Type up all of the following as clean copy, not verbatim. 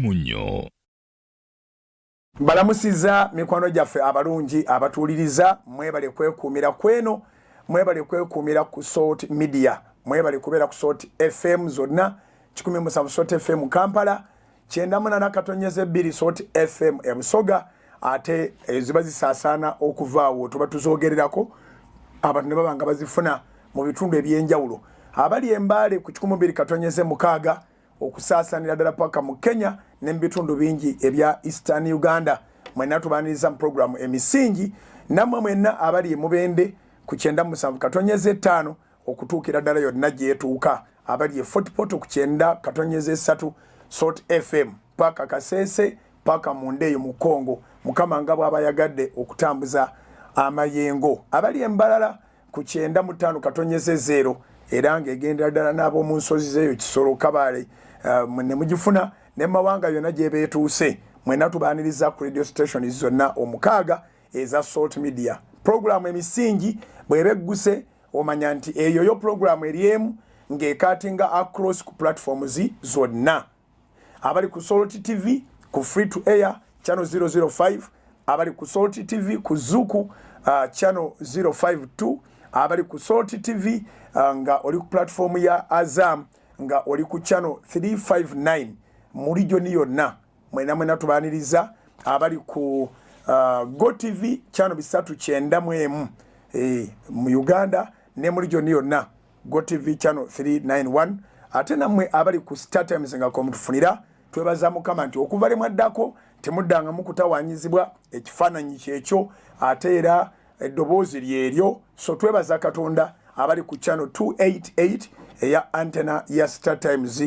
Munyo. Balamusiza mikwano gyaffe abalungi abatuliriza mwebale kwekuumira kweno mwebale kwekuumira ku Salt Media mwebale kubeera ku Salt FM zonna 107 Salt FM Kampala 98.2 Salt FM Busoga ate ziba zisaasaana okuvaawo tuba tuzogererako abantu ne babanga bazifuna mu bitundu ebyenjawulo abali embaale ku 102.6 okusaasaanira ddala paka mu Kenya n'ebitundu bingi ebya Eastern Uganda mwena tubaniriza mu program emisingi namwe mwena abali mubende ku 97.5 okutuukira ddala yonna gye yetuuka abali Fort Portal ku 9.3 Salt FM paka Kasese paka Mundeyo mu Kongo mukama nga bw'abayagadde okutambuza amayengo abali embalala ku 95.0 era ng'egendera ddala n'abo mu nsozi z'eyo Kisoro Kabale ne mugifuna ne mawanga yonna gye beetuuse mwena tubaaniriza ku radio station zonna omukaaga eza Salt Media program emisingi bwebegguse omanya nti eyo yo program eriemu ng'ekatinga across ku platforms zonna abali ku Salt TV ku free to air channel 005 abali ku Salt TV ku Zuku channel 052 abali ku Salt TV nga oli ku platform ya Azam nga oli ku channel 359 muri joni yonna mwena tubaniriza abali ku Go TV channel 391 mu Uganda ne muri joni yonna Go TV channel 391 ate namwe abali ku Star Times nga komutufunira twebaza mukama nti okuva le mwaddako temuddanga mukutawanyizibwa ekifaananyi kyekyo ate era eddoboozi lyeryo so twebaza Katonda abali ku channel 288 eya antena ya Star Times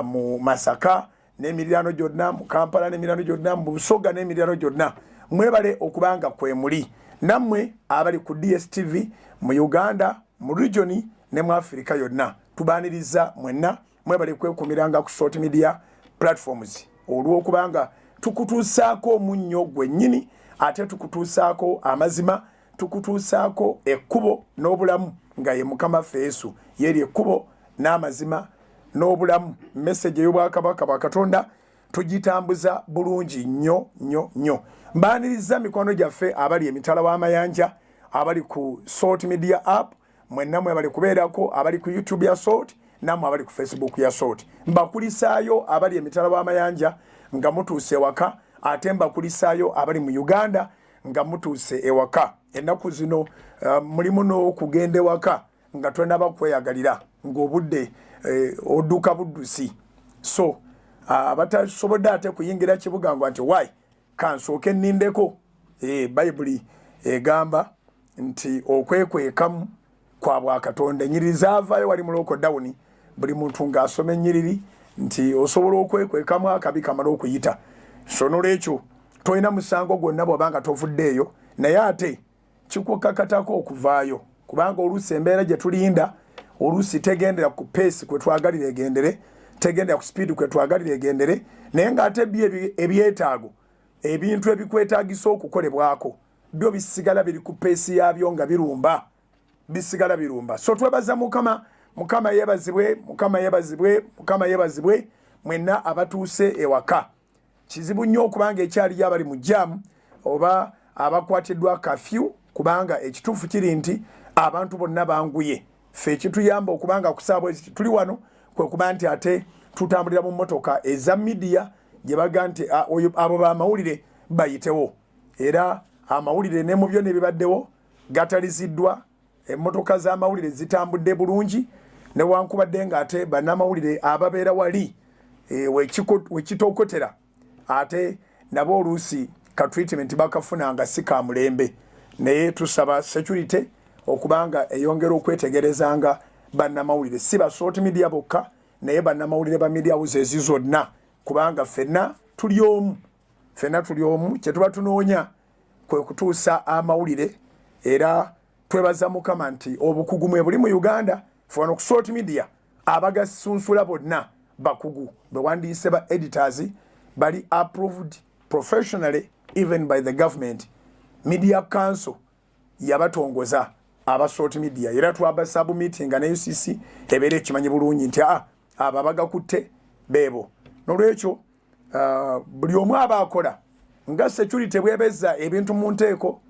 mu Masaka n'emiriraano gyonna mu Kampala n'emiriraano gyonna mu Busoga n'emiriraano gyonna mwebale okubanga kwe muli nammwe abali ku DSTV mu Uganda mu regioni ne mu Afrika yonna tubaaniriza mwenna mwebale kwekumiranga ku Salt Media platforms olw'okubanga tukutuusaako omunnyo gwennyini ate tukutuusaako amazima tukutuusaako ekkubo n'obulamu nga ye Mukama ffe Yesu yeri ekkubo n'amazima n'obulamu message y'obwakabaka bwa Katonda tugitambuza bulungi nnyo mbaaniriza mikwano gyaffe abali emitala w'amayanja abali ku Salt Media app mwenna mwe bali kubeerako abali ku YouTube ya Salt namwe abali ku Facebook ya Salt mbakulisaayo abali emitala w'amayanja nga mutuuse ewaka ate mbakulisaayo abali mu Uganda nga mutuuse ewaka ennaku zino mulimu n'okugenda ewaka nga twenaba kweyagalira ng'obudde odduka buddusi so abatasobodde ate kuyingira kibuga ngo nti why kansooke nnindeko Bayibuli egamba nti okwekwekamu kwa bwakatonda ennyiriri zaavaayo wali mu lockdown buli muntu ng'asoma ennyiriri nti osobola okwekwekamu akabi kamala okuyita so n'olwekyo tolina musango gwonna bw'obanga tovuddeeyo naye ate kikukakatako okuvaayo kubanga oluusi embeera gye tulinda oluusi tegendera ku pace kwe twagalira egendere tegendera ku speed kwe twagalira egendere naye ng'ate ebyetaago ebintu ebikwetaagisa okukolebwako byo bisigala biri ku pace yabyo nga bisigala birumba so twebaza mukama yeebazibwe mwenna abatuuse ewaka kizibu nnyo okubanga ekyaliyo abali mu jam oba abakwatiddwa kafyu kubanga ekituufu kiri nti abantu bonna banguye ffe ekituyamba okubanga kusaabwa tuli wano kwe kuba nti ate tutambulira mu mmotoka eza media gye baga nti abo bamawulire bayitewo era amawulire ne mu byo ne bibaddewo gataliziddwa emmotoka z'amawulire zitambudde bulungi newankubadde ng'ate bannamawulire ababeera wali wekitookotera ate nabo oluusi ka treatment bakafuna nga si ka mulembe naye tusaba security okubanga eyongera okwetegerezanga bannamawulire si ba Salt Media bokka naye bannamawulire ba media houses zonna kubanga ffenna tuli omu kye tuba tunoonya kwe kutuusa amawulire era twebaza Mukama nti obukugu mwe buli mu Uganda fano ku Salt Media abagasunsula bonna bakugu bewandiise ba editors bali approved professionally even by the government media council yabatongoza aba Salt Media era twabasaba meeting na UCC ebere kimanyi bulungi nti aba bagakutte bebo nolwekyo buli omu aba akola nga security bwebezza ebintu mu nteeko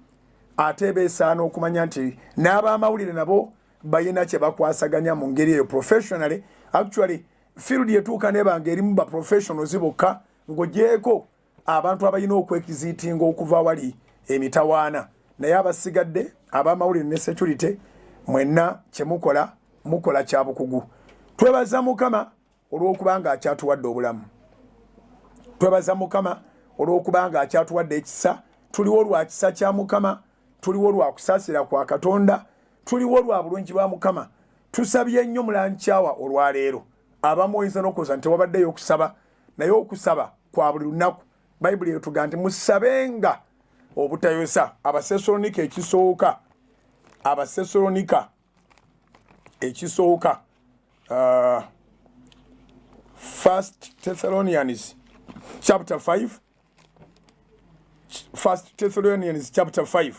ate beesaana okumanya nti n'abamawulire nabo bayina kye bakwasaganya mu ngeri eyo professionally. Actually field yetuuka nebanga erimu ba professionals bokka ng'ogyeko abantu abalina okwekiziitinga okuva wali emitawaana, naye abasigadde abamawulire ne security mwenna kyemukola mukola kya bukugu. Twebaza Mukama olw'okubanga akyatuwadde obulamu, twebaza Mukama olw'okubanga akyatuwadde ekisa. Tuliwo lwa kisa kya Mukama, tuliwo lwa kusaasira kwa Katonda, tuliwo lwa bulungi bwa Mukama. Tusabye nnyo mulankyawa olwaleero. Abamu oyinza n'okuza nti wabaddeyo okusaba, naye okusaba kwa buli lunaku Bayibuli etuga nti musabenga obutayosa. Abasesalonika ekisooka, Abasesalonika ekisooka, 1 Thessalonians chapter 5, 1 Thessalonians chapter 5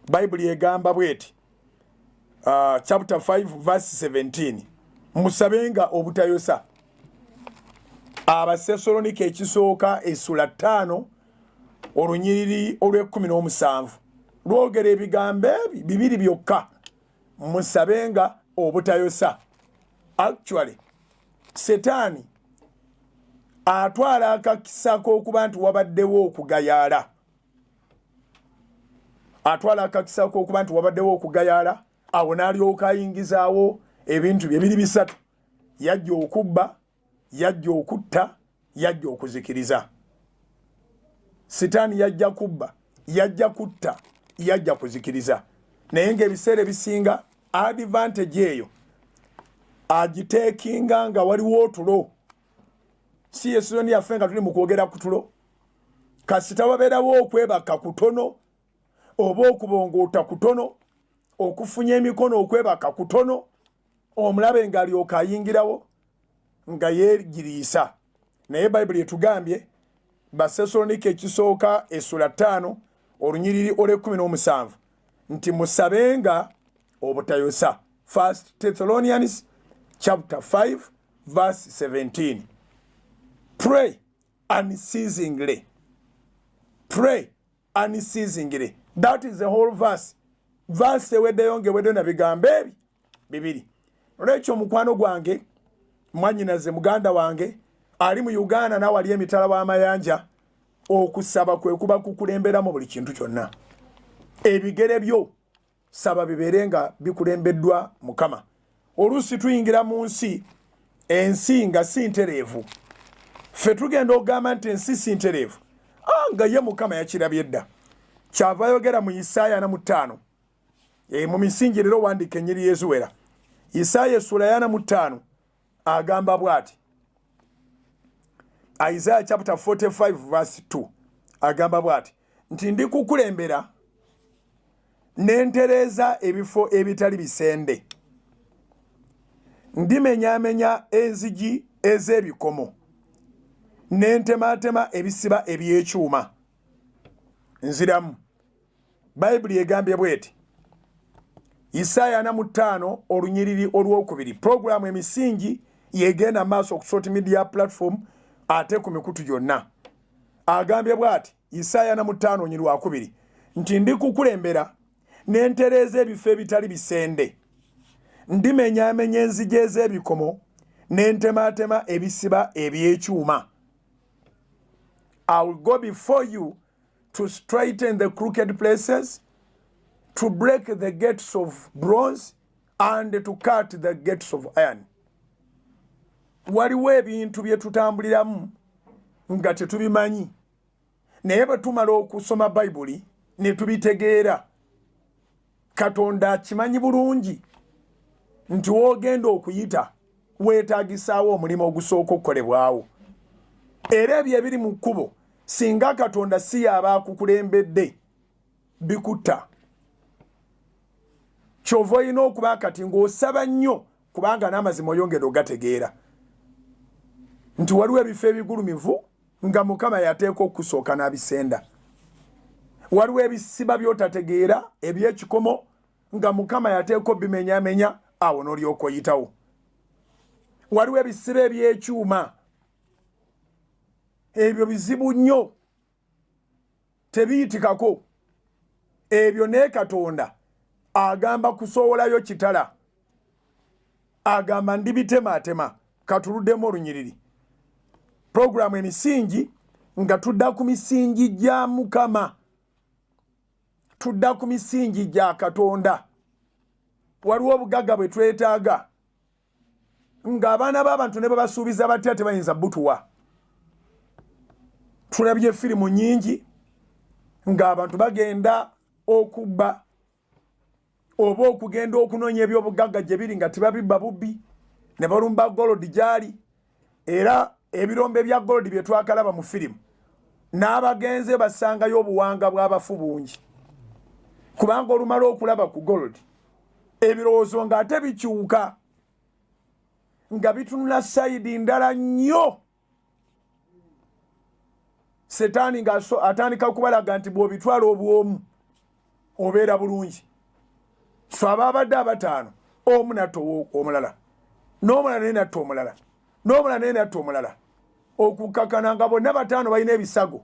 Bayibuli egamba bweti, chapter 5 verse 17, musabenga obutayosa. Abasesalonika ekisooka essula 5 olunyiriri olw'17 lwogera ebigambo bibiri byokka, musabenga obutayosa. Actually Setaani atwala akakisa k'okuba nti wabaddewo okugayaala, atwala akakisa k'okuba nti wabaddewo okugayaala, awo n'alyoka ayingizaawo ebintu bye biri bisatu: yajja okubba, yajja okutta, yajja okuzikiriza. Setaani yajja kubba, yajja kutta, yajja kuzikiriza. Naye ng'ebiseera ebisinga advantage eyo agiteekinga nga waliwo otulo. Si Yesironi yaffe nga tuli mu kwogera ku tulo, kasita wabeerawo okwebaka kutono oba okubongoota kutono, okufunya emikono okwebaka kutono, omulabe ng'alyoka ayingirawo nga yeegiriisa. Naye Bayibuli etugambye Basesalonika ekisooka essula 5 olunyiriri olw'17 nti musabenga obutayosa. 1 Thessalonians chapter 5 verse 17. Pray unceasingly. Pray unceasingly. That is the whole verse. Verse eweddeyo ng'eweddeyo na bigambo ebi bibiri. Olw'ekyo mukwano gwange, mwannyinaze muganda wange ali mu Uganda nawe ali emitala w'amayanja, okusaba kwe kuba kukulemberamu buli kintu kyonna. Ebigere byo saba bibeere nga bikulembeddwa Mukama. Oluusi tuyingira mu nsi, ensi nga si ntereevu. Ffe tugenda okugamba nti ensi si ntereevu, nga ye Mukama yakirabye dda. Kyava yogera mu Isaaya 5, mu misingi leero wandiika ennyiri yezuwera. Isaaya essula 5 agamba bw'ati. Isaiah chapter 45 verse 2 agamba bw'ati nti ndikukulembera nentereeza ebifo ebitali bisende, ndimenyaamenya enzigi ez'ebikomo, nentemaatema ebisiba eby'ekyuma. Nziramu. Bayibuli egambye bw'eti. Isaaya 5 olunyiriri olw'okubiri. Programu emisingi yegenda maaso ku social media platform ate ku mikutu gyonna. Agambye bw'ati Isaaya 5 olunyiriri lwakubiri nti ndikukulembera nentereeza ebifo ebitali bisende, ndimenyaamenya enzigi ez'ebikomo, nentemaatema ebisiba eby'ekyuma. I will go before you to straighten the crooked places, to break the gates of bronze, and to cut the gates of iron. Waliwo ebintu bye tutambuliramu nga tetubimanyi, naye bwe tumala okusoma Bayibuli ne tubitegeera, Katonda akimanyi bulungi nti w'ogenda okuyita weetaagisaawo omulimu ogusooka okukolebwawo. Era ebyo ebiri mu kkubo, singa Katonda si y'aba akukulembedde, bikutta. Kyova olina okuba kati ng'osaba nnyo, kubanga n'amazima oyongera ogategeera nti waliwo ebifo ebigulumivu nga Mukama yateeka okusooka n'abisenda. Waliwo ebisiba by'otategeera eby'ekikomo nga Mukama yateeka obimenyaamenya, awo n'olyoka oyitawo. Waliwo ebisiba eby'ekyuma ebyo bizibu nnyo tebiyitikako. Ebyo ne Katonda agamba kusoowolayo kitala, agamba ndibitemaatema katuluddemu olunyiriri. Programu emisingi nga tudda ku misingi gya Mukama, tudda ku misingi gya Katonda. Waliwo obugagga bwe twetaaga ng'abaana b'abantu ne babasuubiza batya tebayinza butuwa. Tulabye firimu nnyingi ng'abantu bagenda okubba oba okugenda okunoonya ebyobugagga gye biri nga tebabibba bubbi, ne balumba golodi gyali. Era ebirombe bya golodi bye twakalaba mu firimu, n'abagenze basangayo obuwanga bw'abafu bungi, kubanga olumala okulaba ku golodi ebirowoozo ng'ate bikyuka nga bitunula sayidi ndala nnyo. Setaani ng'atandika kubalaga nti bw'obitwala obwomu obeera bulungi. So ababadde abataano, omu natta omulala, n'omulala naye natta omulala, n'omulala naye natta omulala, okukkakana nga bonna bataano balina ebisago,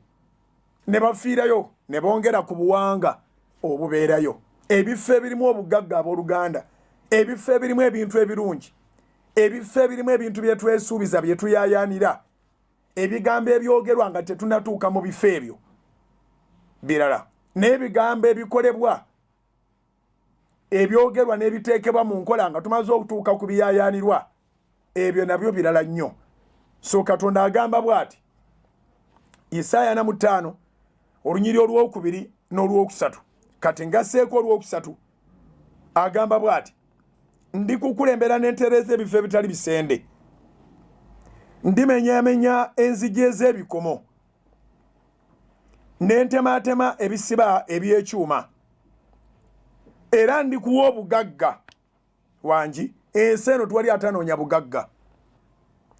ne bafiirayo ne bongera ku buwanga obubeerayo. Ebifo ebirimu obugagga abooluganda, ebifo ebirimu ebintu ebirungi, ebifo ebirimu ebintu bye twesuubiza bye tuyaayaanira, ebigambo ebyogerwa nga tetunatuuka mu bifo ebyo birala, n'ebigambo ebikolebwa ebyogerwa n'ebiteekebwa mu nkola nga tumaze okutuuka ku biyaayaanirwa, ebyo nabyo birala nnyo. So Katonda agamba bw'ati, Isaaya 45 olunyiri olwokubiri n'olwokusatu, kati ngasseeko olwokusatu, agamba bw'ati, ndikukulembera n'entereeza ebifo ebitali bisende, ndimenyaamenya enzigi ez'ebikomo, n'entemaatema ebisiba eby'ekyuma, era ndikuwa obugagga wangi. Ensi eno twali atanoonya bugagga,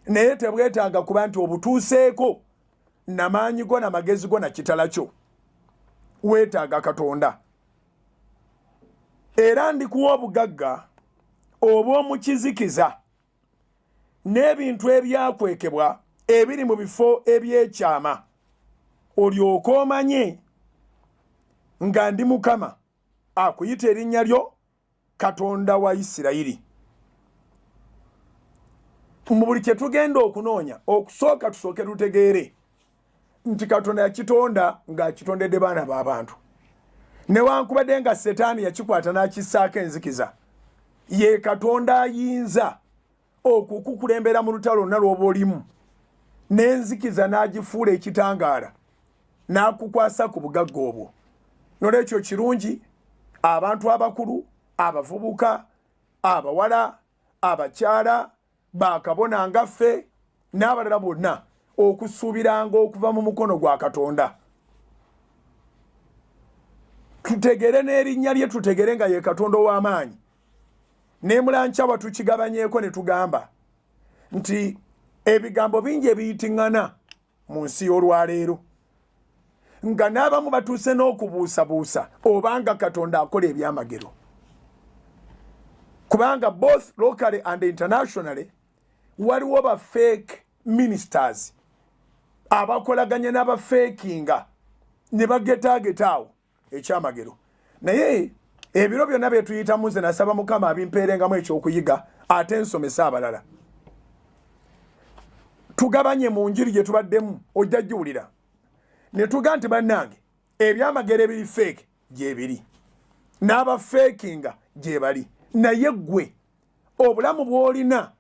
naye tebwetaaga kuba nti obutuuseeko namaanyi go na magezi go na kitala kyo, weetaaga Katonda. Era ndikuwa obugagga obw'omu kizikiza n'ebintu ebyakwekebwa ebiri mu bifo eby'ekyama, olyoke omanye nga ndi Mukama akuyita erinnya lyo, Katonda wa Isirayiri. Mu buli kye tugenda okunoonya, okusooka tusooke tutegeere nti Katonda yakitonda ng'akitondedde baana b'abantu. Newankubadde nga Setaani yakikwata n'akissaako enzikiza, ye Katonda ayinza okukukulembera mu lutalo lwonna lw'oba olimu, n'enzikiza n'agifuula ekitangaala, n'akukwasa ku bugagga obwo. Nolwekyo kirungi abantu abakulu, abavubuka, abawala, abakyala, bakabona nga ffe n'abalala bonna okusuubiranga okuva mu mukono gwa Katonda. Tutegere n'erinnya lye, tutegere nga ye Katonda ow'amaanyi. Ne mulancawa tukigabanyeeko ne tugamba nti ebigambo bingi ebiyitiŋŋana mu nsi y'olwaleero, nga n'abamu batuuse n'okubuusabuusa obanga Katonda akola ebyamagero. Kubanga both locally and internationally waliwo ba fake ministers abakolaganye n'abafekinga ne bagetaagetawo ekyamagero. Naye ebiro byonna bye tuyitamu nze nasaba Mukama abimpeerengamu ekyokuyiga ate nsomesa abalala. Tugabanye mu njiri gye tubaddemu, ojja giwulira ne tuga nti bannange ebyamagero ebiri fake gye biri, n'abafekinga gye bali. Naye ggwe obulamu bw'olina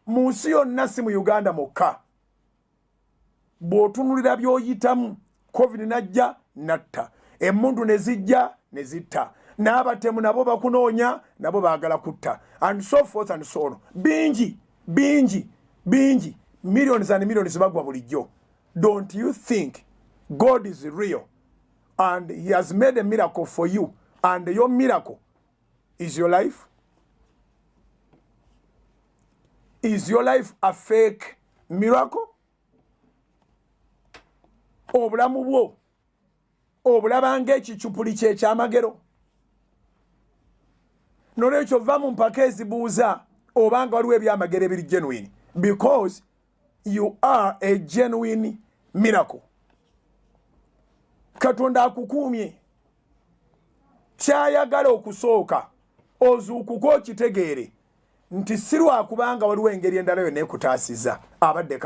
mu nsi yonna, si mu Uganda mokka, bw'otunulira by'oyitamu, COVID najja natta, emmundu ne zijja ne zitta, n'abatemu nabo bakunoonya, nabo baagala kutta, and so forth and so on. Bingi millions and millions bagwa bulijjo. Don't you think God is real and he has made a miracle for you, and your miracle is your life? Is your life a fake miracle? Obulamu bwo obulaba ng'ekicupuli ky'ekyamagero? Nolwekyo va mu mpaka ezibuuza obanga waliwo ebyamagero ebiri genuine, because you are a genuine miracle. Katonda akukuumye kyayagala okusooka ozuukuko okitegeere nti si lwakubanga waliwo engeri endala yonna ekutaasiza abadde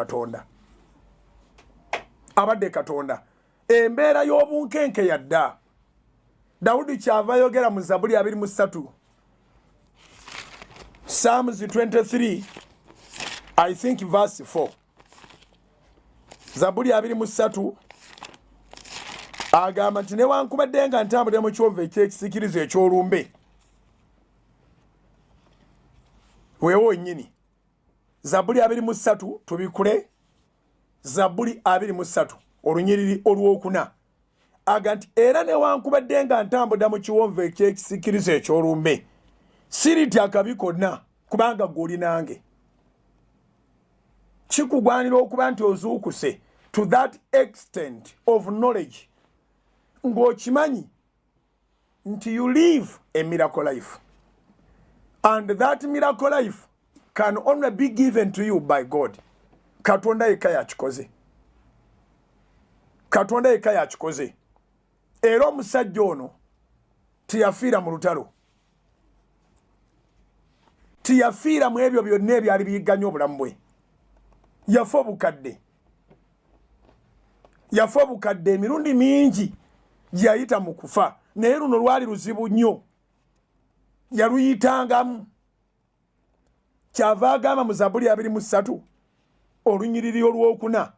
Katonda. Embeera y'obunkenke yadda Dawudi kyava yogera mu Zaburi 23 Psalms 23 I think verse 4 Zaburi 23 agamba nti newankubadde nga ntambudde mu kiwonvu ekyekisikirizo ekyolumbe weewo nnyini Zaburi 23 tubikule Zaburi 23 olunyiriri olwokuna aga nti era newankubadde nga ntambudde mu kiwonvu ekyekisikirizo ekyolumbe siritya akabi konna kubanga gw'oli nange. Kikugwanira okuba nti ozuukuse to that extent of knowledge ng'okimanyi nti you live a miracle life and that miracle life can only be given to you by God. Katonda yekka yakikoze. Era omusajja ono tiyafiira mu lutalo, tiyafiira mu ebyo byonna ebyali biyigganya obulamu bwe. Yafa obukadde emirundi mingi gyayita mu kufa, naye luno lwali luzibu nnyo yaluyitangamu. Kyava agamba mu Zaburi 23 olunyiriri olwokuna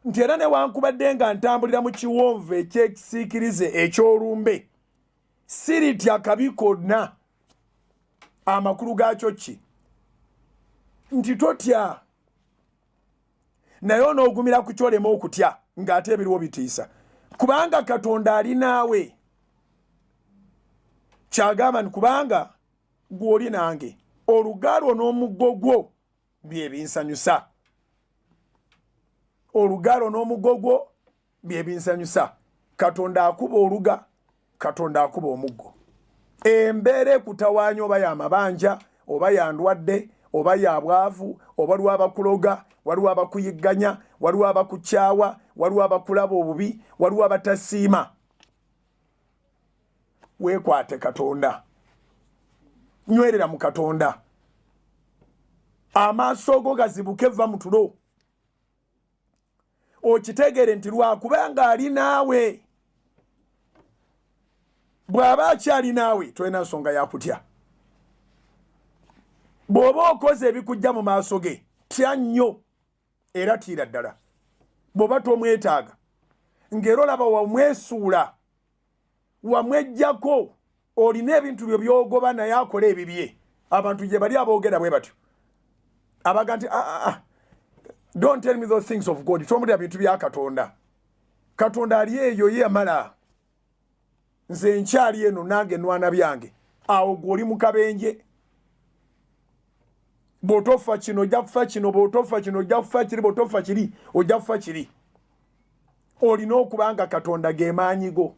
nti era newankubadde nga ntambulira mu kiwonvu ekyekisiikirize ekyolumbe siritya kabi konna. Amakulu gaakyo ki? Nti totya naye onoogumira ku kyolema okutya ng'ate ebiriwo bitiisa kubanga Katonda ali naawe. Kyagamba nti kubanga gw'oli nange olugalo n'omuggo gwo bye binsanyusa. Katonda akuba oluga, Katonda akuba omuggo. Embeera ekutawaanya oba y'amabanja oba yandwadde oba yabwavu oba lw'abakuloga waliwo abakuyigganya waliwo abakukyawa waliwo abakulaba obubi waliwo abatasiima, weekwate Katonda, nywerera mu Katonda. Amaaso go gazibuke va mu tulo okitegeere nti lwakubanga ali naawe. Bw'aba akyali naawe tolina nsonga yakutya. Bw'oba okoze ebikujja mu maaso ge tya nnyo era tiira ddala. Bw'oba tomwetaaga ng'era olaba wamwesuula wamweggyako olina ebintu byo byogoba naye akola ebibye. Abantu gye bali aboogera bwe batyo abaga nti don't tell me those things of God. Tomulira bintu bya Katonda. Katonda ali eyo ye amala. Nze nkyali eno nange nwana byange. Awo gw'oli mu kabenje. Bw'otofa kino ojja kufa kino, bw'otofa kino ojja kufa kiri, bw'otofa kiri ojja kufa kiri. Olina okubanga Katonda ge maanyi go.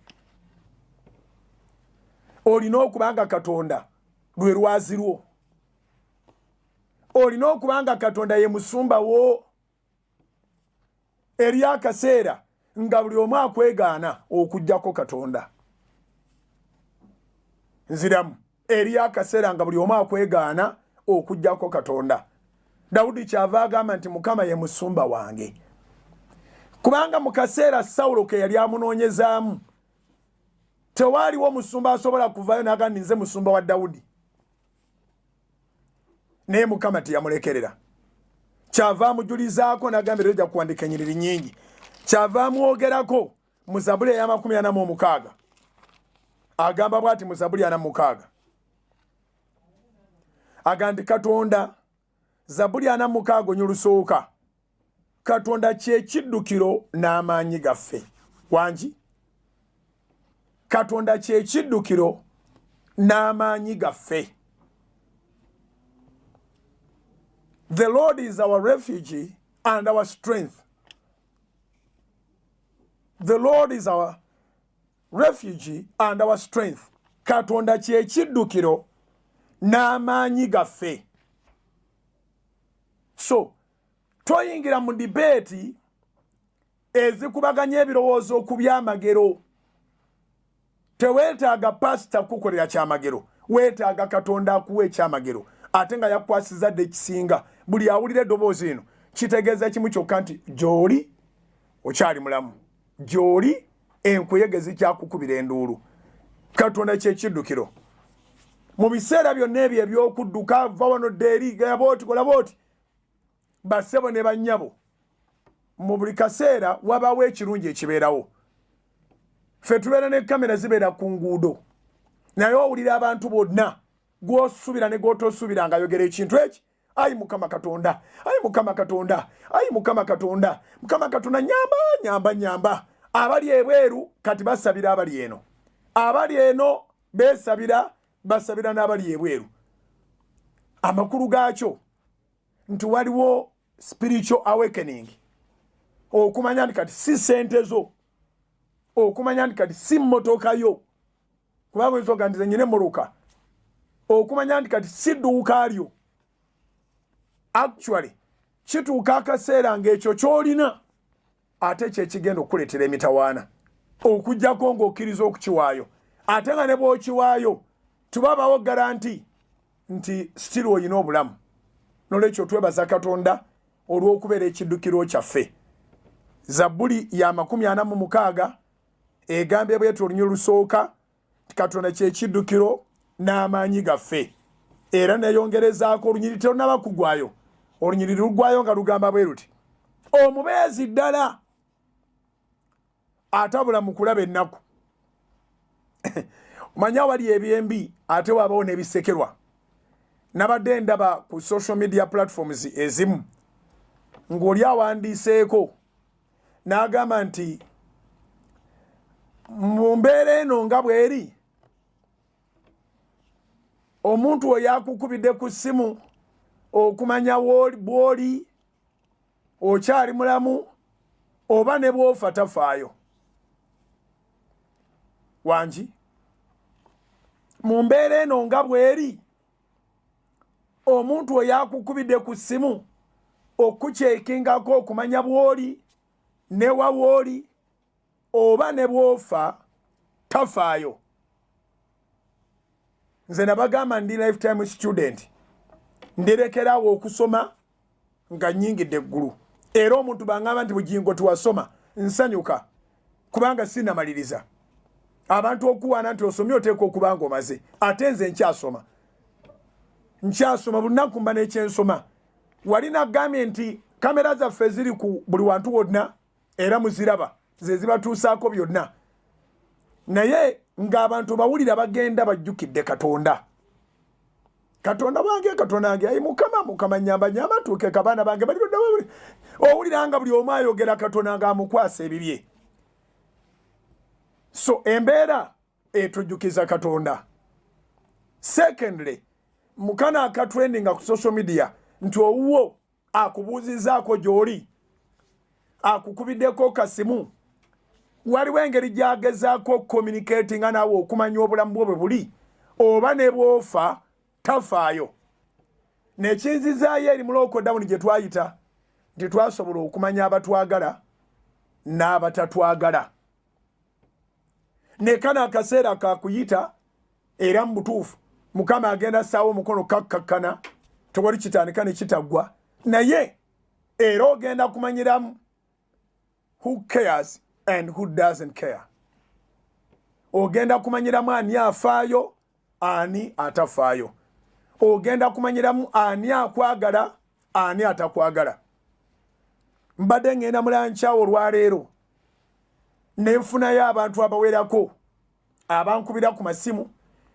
Olina okubanga Katonda lwe lwazi lwo. Olina okubanga Katonda ye musumba wo. Eri akaseera nga buli omu akwegaana okuggyako Katonda. Nziramu eri akaseera nga buli omu akwegaana okuggyako Katonda. Dawudi kyava agamba nti Mukama ye musumba wange. Kubanga mu kaseera Sawulo ke yali amunoonyezaamu tewaaliwo musumba asobola kuvayo n'agamba nze musumba wa Dawudi. Naye Mukama teyamulekerera. Kyava amujulizaako n'agamba era ojja kuwandika ennyiriri nnyingi. Kyava amwogerako mu Zabuli eya 46 agamba bw'ati mu Zabuli 46 agamba nti Katonda, Zabuli 46 onyulusooka, Katonda kye kiddukiro n'amaanyi gaffe. Wangi Katonda kye kiddukiro n'amaanyi gaffe. The Lord is our refuge and our strength. The Lord is our refuge and our strength. Katonda kye kiddukiro n'amaanyi gaffe. So toyingira mu debate ezikubaganya ebirowoozo ku byamagero. Teweetaaga pasita kukolera kyamagero, weetaaga Katonda akuwa ekyamagero ate nga yakwasiza dde ekisinga. Buli awulira eddoboozi lino kitegeeza kimu kyokka nti gy'oli okyali mulamu, gy'oli enkuyege zikyakukubira enduulu. Katonda kyekiddukiro. Mu biseera byonna ebyo eby'okudduka va wano dde eri gaya booti kola booti, bassebo ne bannyabo, mu buli kaseera wabaawo ekirungi ekibeerawo. Ffe tubeera ne kamera zibeera ku nguudo, naye owulira abantu bonna gw'osuubira ne gw'otosuubira ng'ayogera ekintu eki. Ayi Mukama Katonda, ayi Mukama Katonda, ayi Mukama Katonda, Mukama Katonda nyamba nyamba nyamba. Abali ebweru kati basabira abali eno, abali eno beesabira, basabira n'abali ebweru. Amakulu gaakyo nti waliwo spiritual awakening, okumanya nti kati si sente zo, okumanya nti kati si mmotoka yo kubanga nsoga nti nyine muluka, okumanya nti kati si dduuka lyo. Actually kituuka akaseera ng'ekyo ky'olina ate kyekigenda okukuleetera emitawaana, okujjako ng'okkiriza okukiwaayo, ate nga ne bw'okiwaayo tubabawo garanti nti still oyina obulamu. Nolwekyo twebaza Katonda olw'okubeera ekiddukiro kyaffe. Zabbuli ya 46 egambye bw'etyo olunyiri lusooka ti Katonda kyekiddukiro n'amaanyi gaffe. Era neyongerezaako olunyiri tonnaba kugwayo, olunyiri lugwayo nga lugamba bwe luti omubeezi ddala atabula mu kulaba ennaku. Manya wali ebyembi ate wabawo n'ebisekerwa. Nabadde ndaba ku social media platforms ezimu ng'oli awandiiseeko n'agamba nti mu mbeera eno nga bw'eri omuntu oyo akukubidde ku ssimu okumanya bw'oli okyali mulamu oba ne bw'ofa tafaayo. Wangi mu mbeera eno nga bw'eri omuntu oyo akukubidde ku ssimu okukyekingako okumanya bw'oli ne wawoli oba ne bw'ofa tafaayo. Nze nabagamba ndi lifetime student, ndirekerawo okusoma nga nnyingidde eggulu. Era omuntu bangamba nti bugingo tiwasoma, nsanyuka kubanga sinnamaliriza. Abantu okuwaana nti osomye oteeka okuba ng'omaze, ate nze nkyasoma buli lunaku mba n'ekyensoma. Wali nagambye nti kamera zaffe ziri ku buli wantu wonna era muziraba, ze zibatuusaako byonna, naye ng'abantu bawulira bagenda bajjukidde Katonda. Katonda wange, Katonda wange, ayi Mukama, Mukama nyamba nyamba ntuuke kabaana bange bali buli. Owulira nga buli omu ayogera Katonda ng'amukwasa ebibye. So embeera etujjukiza Katonda. Secondly, mukana akatrendinga ku social media nti owuwo akubuuzizaako gy'oli, akukubiddeko kasimu, waliwo engeri gy'agezaako communicatinga naawe okumanya obulamu bwo bwe buli oba ne bw'ofa tafaayo. Nekinzizaayo eri mu lockdown gye twayita nti twasobola okumanya abatwagala n'abatatwagala. Nekana akaseera kakuyita era mu butuufu Mukama agenda ssaawo omukono kakkakkana, tewali kitandika ne kitaggwa, naye era ogenda kumanyiramu who cares and who doesn't care. Ogenda kumanyiramu ani afaayo, ani atafaayo. Ogenda kumanyiramu ani akwagala, ani atakwagala. Mbadde ngenda mulanchawo olwaleero nenfunayo abantu abawerako abankubira ku masimu,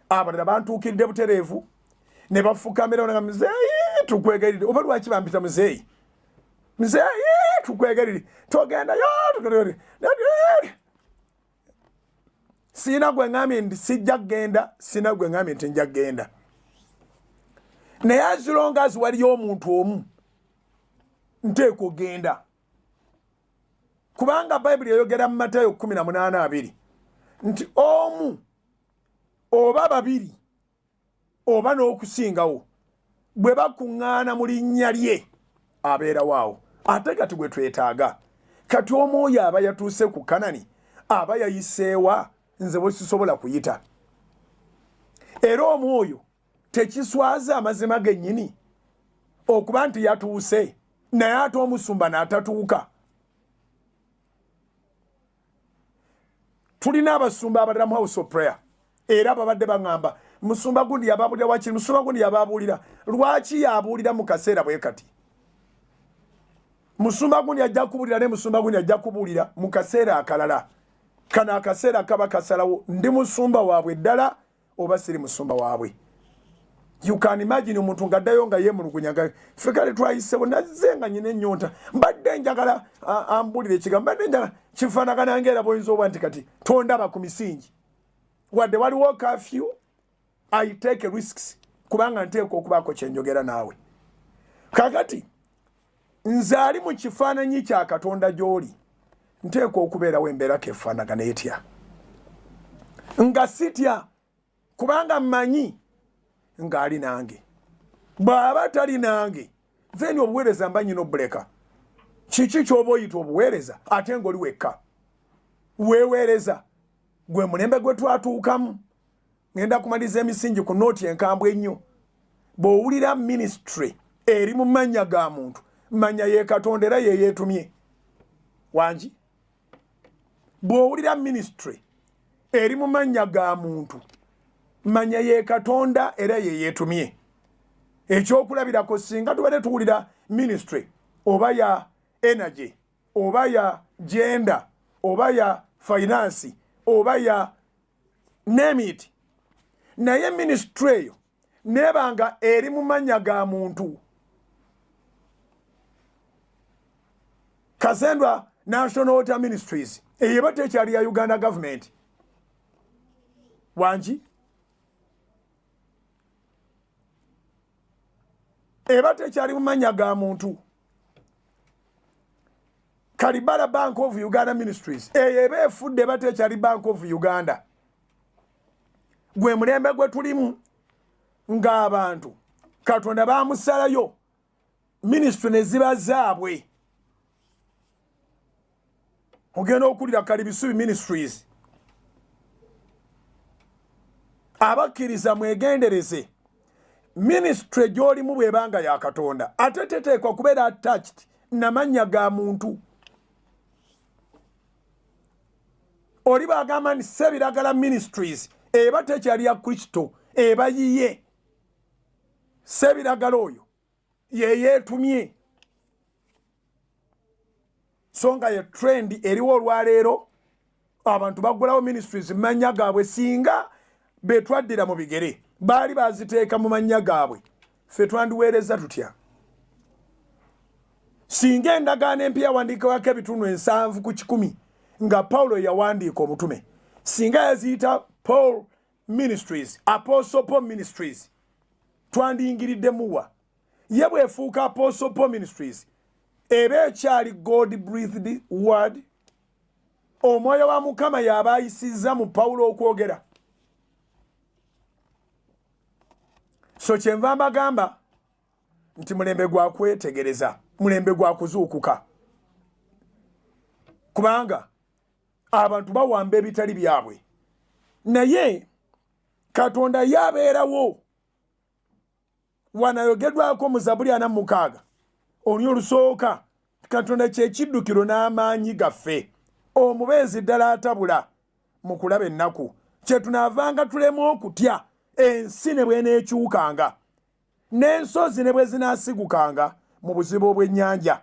abalala bantuukidde butereevu ne bafukamira nga muzeeyi tukwegerire, oba lwaki bampita muzeeyi, muzeeyi tukwegerire, togenda yo sina gwe ngambye nti sijja kgenda, sina gwe ngambye nti nja kgenda. Naye as long as waliyo omuntu omu nteeka ogenda, kubanga Bayibuli eyogera mu Matayo 18:2 nti omu oba babiri oba n'okusingawo bwe bakuŋŋaana mu linnya lye abeera waawo. Ate kati gwe twetaaga kati omwoyo aba yatuuse ku Kanani aba yayiseewa nze bwe sisobola kuyita era omwoyo tekiswaza amazima gennyini okuba nti yatuuse naye ate omusumba n'atatuuka. Tulina abasumba abalala mu House of Prayer era babadde baŋŋamba musumba gundi yababuulira wakiri musumba gundi yababuulira lwaki yabuulira mu kaseera bwe kati musumba gundi ajja kubuulira ne musumba gundi ajja kubuulira mu kaseera akalala kana akaseera kaba kasalawo ndi musumba waabwe ddala oba siri musumba waabwe. You can imagine omuntu ngaddayo nga yeemulugunyaga ffe kale twayisebo nazze nga nyina ennyonta mbadde njagala ambuulira ekigambo mbadde njagala kifaanagana ng'era bw'oyinza oba nti kati tondaba ku misingi wadde waliwo kafyu I take risks kubanga nteeka okubaako kyenjogera naawe. Kakati nze ali mu kifaananyi kya Katonda gy'oli nteeka okubeerawo embeera kefaanagana etya nga sitya kubanga mmanyi ng'ali nange. Bw'aba tali nange then obuweereza mba nyina obuleka. Kiki ky'oba oyita obuweereza ate ng'oli wekka weeweereza gwe mulembe gwe twatuukamu. Ngenda kumaliza emisingi ku nooti enkambwe ennyo. Bw'owulira ministry eri mu mannya ga muntu manya ye Katonda era ye yeetumye wangi. Bw'owulira ministry eri mu mannya ga muntu manya ye Katonda era ye yeetumye. Ekyokulabirako singa tubadde tuwulira ministry oba ya energy oba ya gender oba ya finance oba ya name it naye ministry eyo nebanga eri mu mannya ga muntu. Kasendwa National Water Ministries eyeba tekyali ya Uganda government wangi eba tekyali mu mannya ga muntu. Kalibala Bank of Uganda Ministries eyeba efudde eba tekyali Bank of Uganda. Gwe mulembe gwe tulimu ng'abantu Katonda baamusalayo ministry ne ziba zaabwe. Ogenda okulira Kalibisubi Ministries abakkiriza mwegendereze ministry gy'olimu bw'ebanga ya Katonda ate teteekwa kubeera attached na mannya ga muntu. Oli bagamba nti Sebiragala Ministries eba tekyali ya Kristo eba yiye. Sebiragala oyo ye yeetumye. Songa ye trend eriwo olwaleero abantu baggulawo ministries mannya gaabwe singa betwaddira mu bigere baali baziteeka mu mannya gaabwe ffe twandiweereza tutya. Singa endagaano empya yawandiikibwako ebitundu 7 ku 100 nga Pawulo yawandiika omutume singa yaziyita Paul Ministries Apostle Paul Ministries twandiyingiriddemu ye bwefuuka Apostle Paul Ministries eba ekyali God breathed word omwoyo wa Mukama y'aba ayisizza mu Pawulo okwogera. So kyenva mbagamba nti mulembe gwa kwetegereza mulembe gwa kuzuukuka kubanga abantu bawamba ebitali byabwe naye Katonda yabeerawo. Wanayogeddwako mu Zabuli 46 oli olusooka Katonda kye kiddukiro n'amaanyi gaffe omubeezi ddala atabula mu kulaba ennaku kye tunaavanga tulema okutya ensi ne bw'eneekyukanga n'ensozi ne bwe zinaasigukanga mu buzibu obw'ennyanja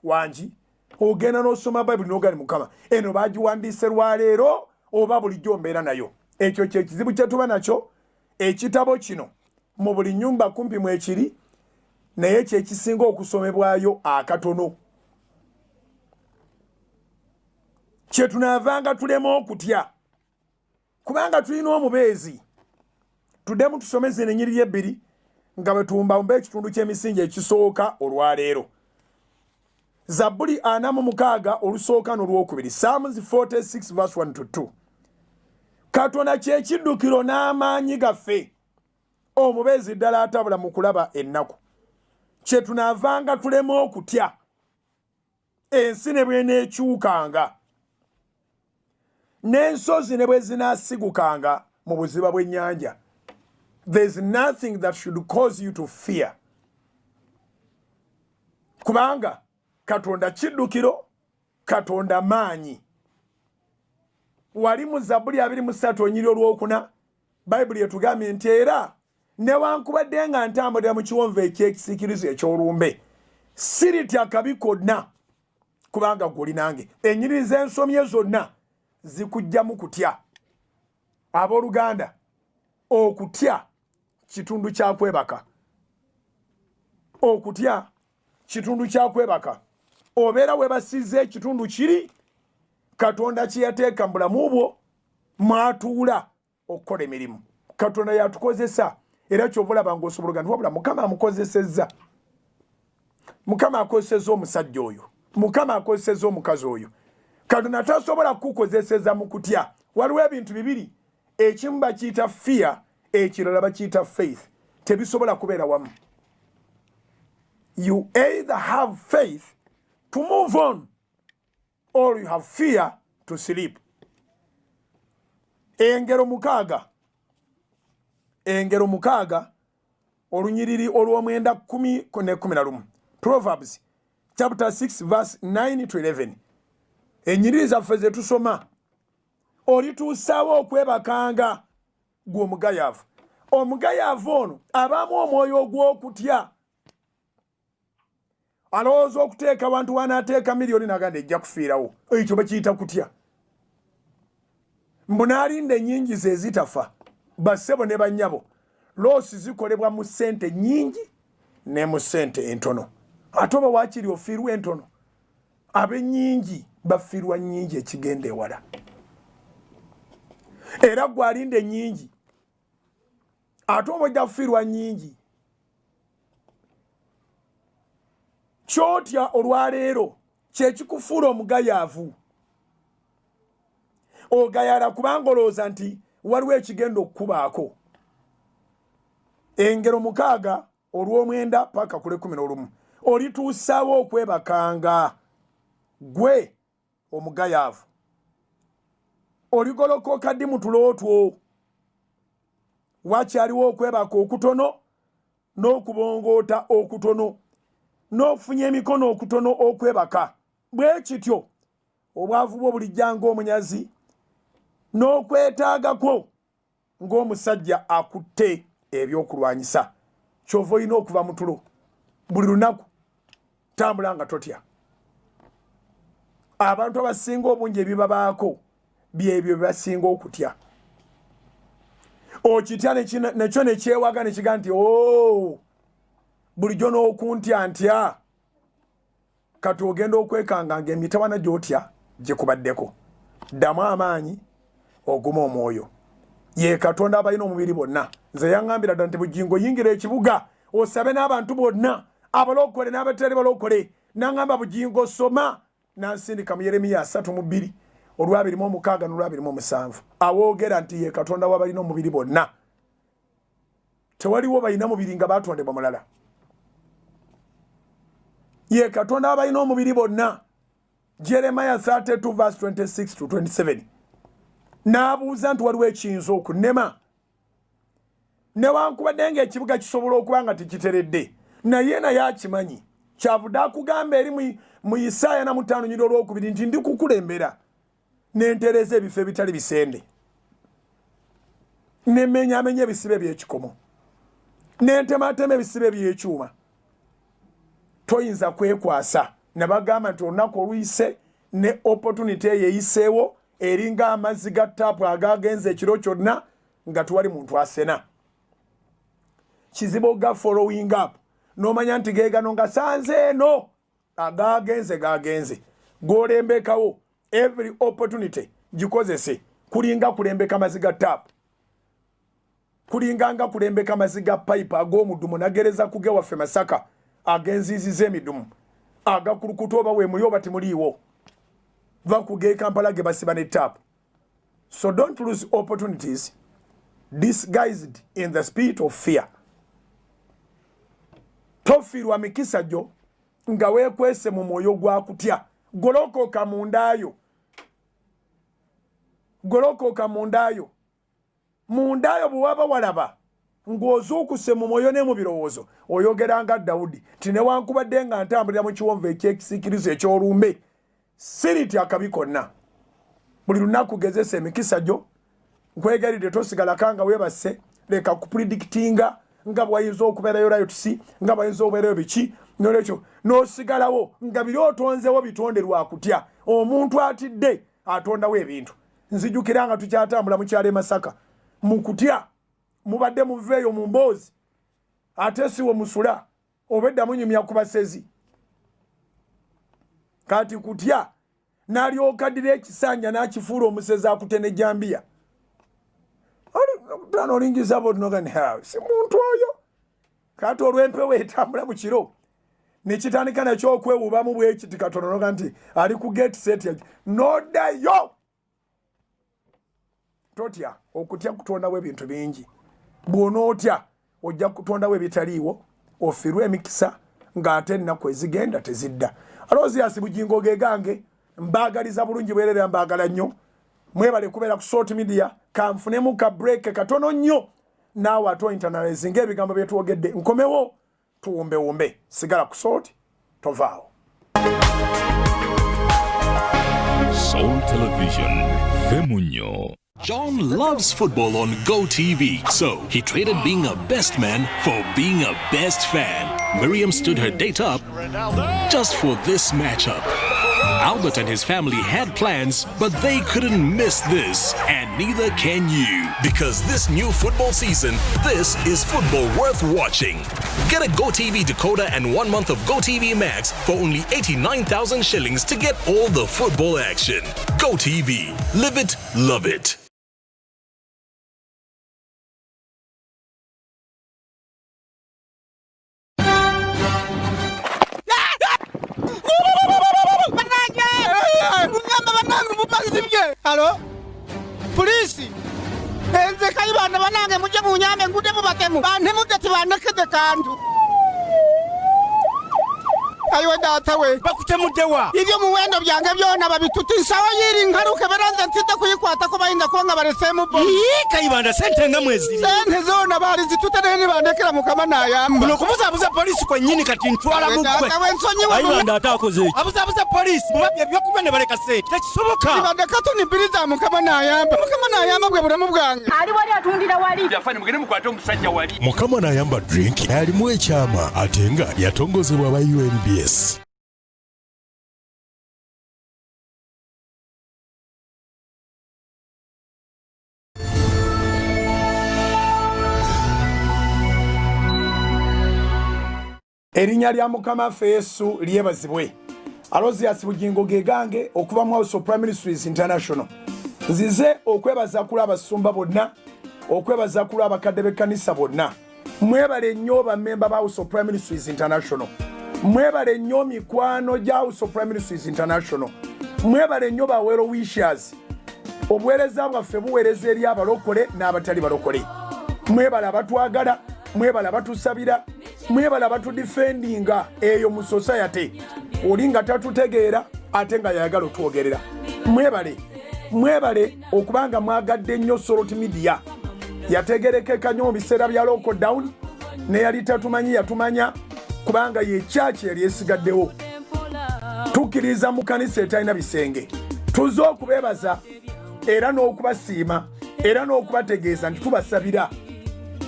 wangi. Ogenda n'osoma Bayibuli n'ogani Mukama eno baagiwandiise lwaleero oba bulijjo mbeera nayo. Ekyo kye kizibu kye tuba nakyo. Ekitabo kino mu buli nnyumba kumpi mwekiri naye kye kisinga okusomebwayo akatono. Kye tunaavanga tulema okutya kubanga tulina omubeezi. Tuddemu tusomeze ennyiriri 2 nga bwe tumbawumba ekitundu ky'emisingi ekisooka olwaleero. Zabuli 46 olusooka n'olwokubiri. Psalms 46 verse 1 to 2. Katonda kye kiddukiro n'amaanyi gaffe omubeezi ddala atabula mu kulaba ennaku kye tunaavanga tulema okutya ensi ne bweneekyukanga n'ensozi ne bwe zinaasigukanga mu buziba bw'ennyanja, there's nothing that should cause you to fear. Kubanga Katonda kiddukiro, Katonda maanyi. Wali mu Zabbuli 23 onyiri olwokuna Bayibuli etugambye nti era newankubadde nga ntambulira mu kiwonvu ekyekisiikirizo eky'olumbe, siritya kabi konna kubanga guli nange. Ennyiriri z'ensomye zonna zikujjamu kutya. Abooluganda, okutya kitundu kya kwebaka. Okutya kitundu kya kwebaka. Obeera webasize ekitundu kiri Katonda kye yateeka mu bulamu bwo mwatuula okukola emirimu. Katonda yatukozesa era ky'obalaba ng'osobologana wabula Mukama amukozesezza. Mukama akozesezza omusajja oyo. Mukama akozesezza omukazi oyo. Katonda tasobola kukozeseza mu kutya. Waliwo ebintu bibiri, ekimu bakiyita fear, ekirala bakiyita faith. Tebisobola kubeera wamu. You either have faith to move on, or you have fear to sleep. Engero mukaaga olunyiriri olw'omwenda 10 ne 11. Proverbs chapter 6 verse 9 to 11. Ennyiriri zaffe ze tusoma, olituusaawo okwebakanga gwe omugayaavu. Omugayaavu ono abaamu omwoyo ogw'okutya. Alowooza okuteeka abantu wanaateeka miliyoni n'agamba ejja kufiirawo. Ekyo bakiyita kutya. Mbu n'alinda ennyingi ze zitafa, bassebo ne bannyabo. Loosi zikolebwa mu ssente nnyingi ne mu ssente entono. Ate oba waakiri ofiirwa entono. Ab'ennyingi bafiirwa nnyingi ekigenda ewala. Era gwe alinda ennyingi, ate oba ojja kufiirwa nnyingi. Kyotya olwaleero kye kikufuula omugayaavu. Ogayala kubanga olowooza nti waliwo ekigenda okukubaako. Engero 6 olw'omwenda paka kule 11. Olituusaawo okwebakanga gwe omugayaavu. Oligolokoka ddi mu tulo two. Wakyaliwo okwebaka okutono n'okubongoota okutono n'okufunya emikono okutono okwebaka. Bwe kityo obwavu bwo bulijja ng'omunyazi n'okwetaagako ng'omusajja akutte ebyokulwanyisa. Kyova olina okuva mu tulo buli lunaku, tambula nga totya. Abantu abasinga obungi ebibabaako byebyo byebasinga okutya. Okitya nekyo nekyewaga nekiga nti bulijjo n'okuntya ntya. Kati ogenda okwekanganga emitawana gy'otya gikubaddeko. Ddamu amaanyi, oguma omwoyo. Ye Katonda abalina omubiri bonna. Nze yaŋŋambira ddala nti bugingo yingira ekibuga osabe n'abantu bonna abalokole n'abatali balokole. N'aŋŋamba bugingo soma, n'ansindika mu Yeremiya 3:2 olw'26 n'olw'27. Awoogera nti ye Katonda w'abalina omubiri bonna. Tewaliwo balina mubiri nga baatondebwa mulala. Ye Katonda w'abalina omubiri bonna. Jeremiah 32 verse 26 to 27. N'abuuza nti waliwo ekiyinza okunnema. Newankubadde ng'ekibuga kisobola okuba nga tikiteredde, naye akimanyi. Kyavudde akugamba eri mu Isaaya 5:2 nti ndikukulembera n'entereza ebifo ebitali bisende, n'emmenyaamenya ebisibe by'ekikomo, n'entematema ebisibe by'ekyuma. Toyinza kwekwasa. Ne bagamba nti olunaku oluyise ne opportunity eyeeyiseewo eringa amazzi ga taapu agagenze ekiro kyonna nga tuwali muntu asena. Kizibu ga following up. N'omanya nti geegano nga sanze eno gagenze. Gw'olembekawo every opportunity gikozese. Kulinga kulembeka amazzi ga taapu. Kulinga nga kulembeka amazzi ga pipe ag'omudumu nagereza kuge waffe Masaka agenziziza emidumu. Agakulukuta oba we muli oba temuliiwo. Va kuge Kampala ge basiba ne taapu. So don't lose opportunities disguised in the spirit of fear. Tofiirwa mikisa gyo nga weekwese mu mwoyo gwa kutya. golokoka mundayo bwaba walaba ng'ozuukuse mu mwoyo ne mu birowoozo oyogera nga Dawudi ti newankubadde nga ntambulira mu kiwonvu ekyekisiikirizo eky'olumbe siriti akabi konna. Buli lunaku gezesa emikisa gyo nkwegaridde tosigalaka nga weebase leka kupredictinga nga bwayinza okubeerayo riots nga bwayinza okubeerayo biki nolwekyo n'osigalawo nga biri otonzewo bitonde lwakutya omuntu atidde atondawo ebintu. Nzijukira nga tukyatambula mu kyalo e Masaka mu kutya mubadde muveeyo mu mboozi ate siwo musula obedda munyumya ku basezi kati kutya n'alyoka ddira ekisanja n'akifuula omusezi akutene jambiya tano olingiza bodnogani si muntu oyo kati olw'empewo etambula mu kiro nekitandika nakyo okwewubamu bwekiti katononoga nti ali ku gate set noddayo totya okutya kutondawo ebintu bingi bw'onootya ojja kutondawo ebitaliiwo ofirwe emikisa ng'ate ennaku ezigenda tezidda. Alozias Bugingo gegange mbaagaliza bulungi bwerere mbaagala nnyo mwebale kubeera ku Salt Media kanfunemu ka break katono nnyo naawe ato internalize ebigambo bye twogedde nkomewo tuwumbewumbe sigala ku Salt tovaawo. Soul Television Femunyo. John loves football on GoTV, so he traded being a best man for being a best fan. Miriam stood her date up just for this matchup. Albert and his family had plans, but they couldn't miss this, and neither can you. Because this new football season, this is football worth watching. Get a GoTV decoder and 1 month of GoTV Max for only 89,000 shillings to get all the football action. GoTV. Live it, love it. Hello? Police! Enze kayibanda banange muje munyame ngude mubatemu. Bante mugati banekede kantu. Ayo data we. Bakutemudewa. Ibyo muwendo byange byona babituti sawa yiri ngaruke baranze ntite kuyikwata ko bayinda konga baresemu bo. Kayibanda sente nga mwezi. Sente zona bali zitute ne bandekera mukama nayamba. Kuno kubuza polisi kwa nyini kati ntwala mukwe. Kayibanda atakoze iki? Abuza polisi mubabye byokuba ne baleka sente. Tekisoboka. Ibandeka tuni biliza mukama nayamba. Mukama nayamba bwe buramu bwange. Ali wali atundira wali. Yafani mugene mukwate omusajja wali. Mukama nayamba drink alimu ekyama atenga yatongozebwa ba UNBS. Erinnya lya Mukama Yesu lyebazibwe. Alozias Bugingo gegange okuva mu House of Prime Ministries International. Nzize okwebaza kula abasumba bonna, okwebaza kula abakadde b'ekkanisa bonna. Mwebale nnyo bammemba ba House of Prime Ministries International. Mwebale nnyo mikwano gya House of Prime Ministries International. Mwebale nnyo bawero wishers. Obuweereza bwaffe buweereza eri abalokole n'abatali balokole. Mwebale abatwagala, mwebale abatusabira, mwebale abatudefendinga eyo mu society. Olinga tatutegeera ate nga yagala otwogerera. Mwebale okubanga mwagadde nnyo Salt Media. Yategerekeka nnyo mu biseera bya lockdown ne yali tatumanyi yatumanya kubanga ye church yali esigaddewo. Tukkiriza mu kanisa etalina bisenge. Tuze okubebaza era n'okubasiima era n'okubategeeza nti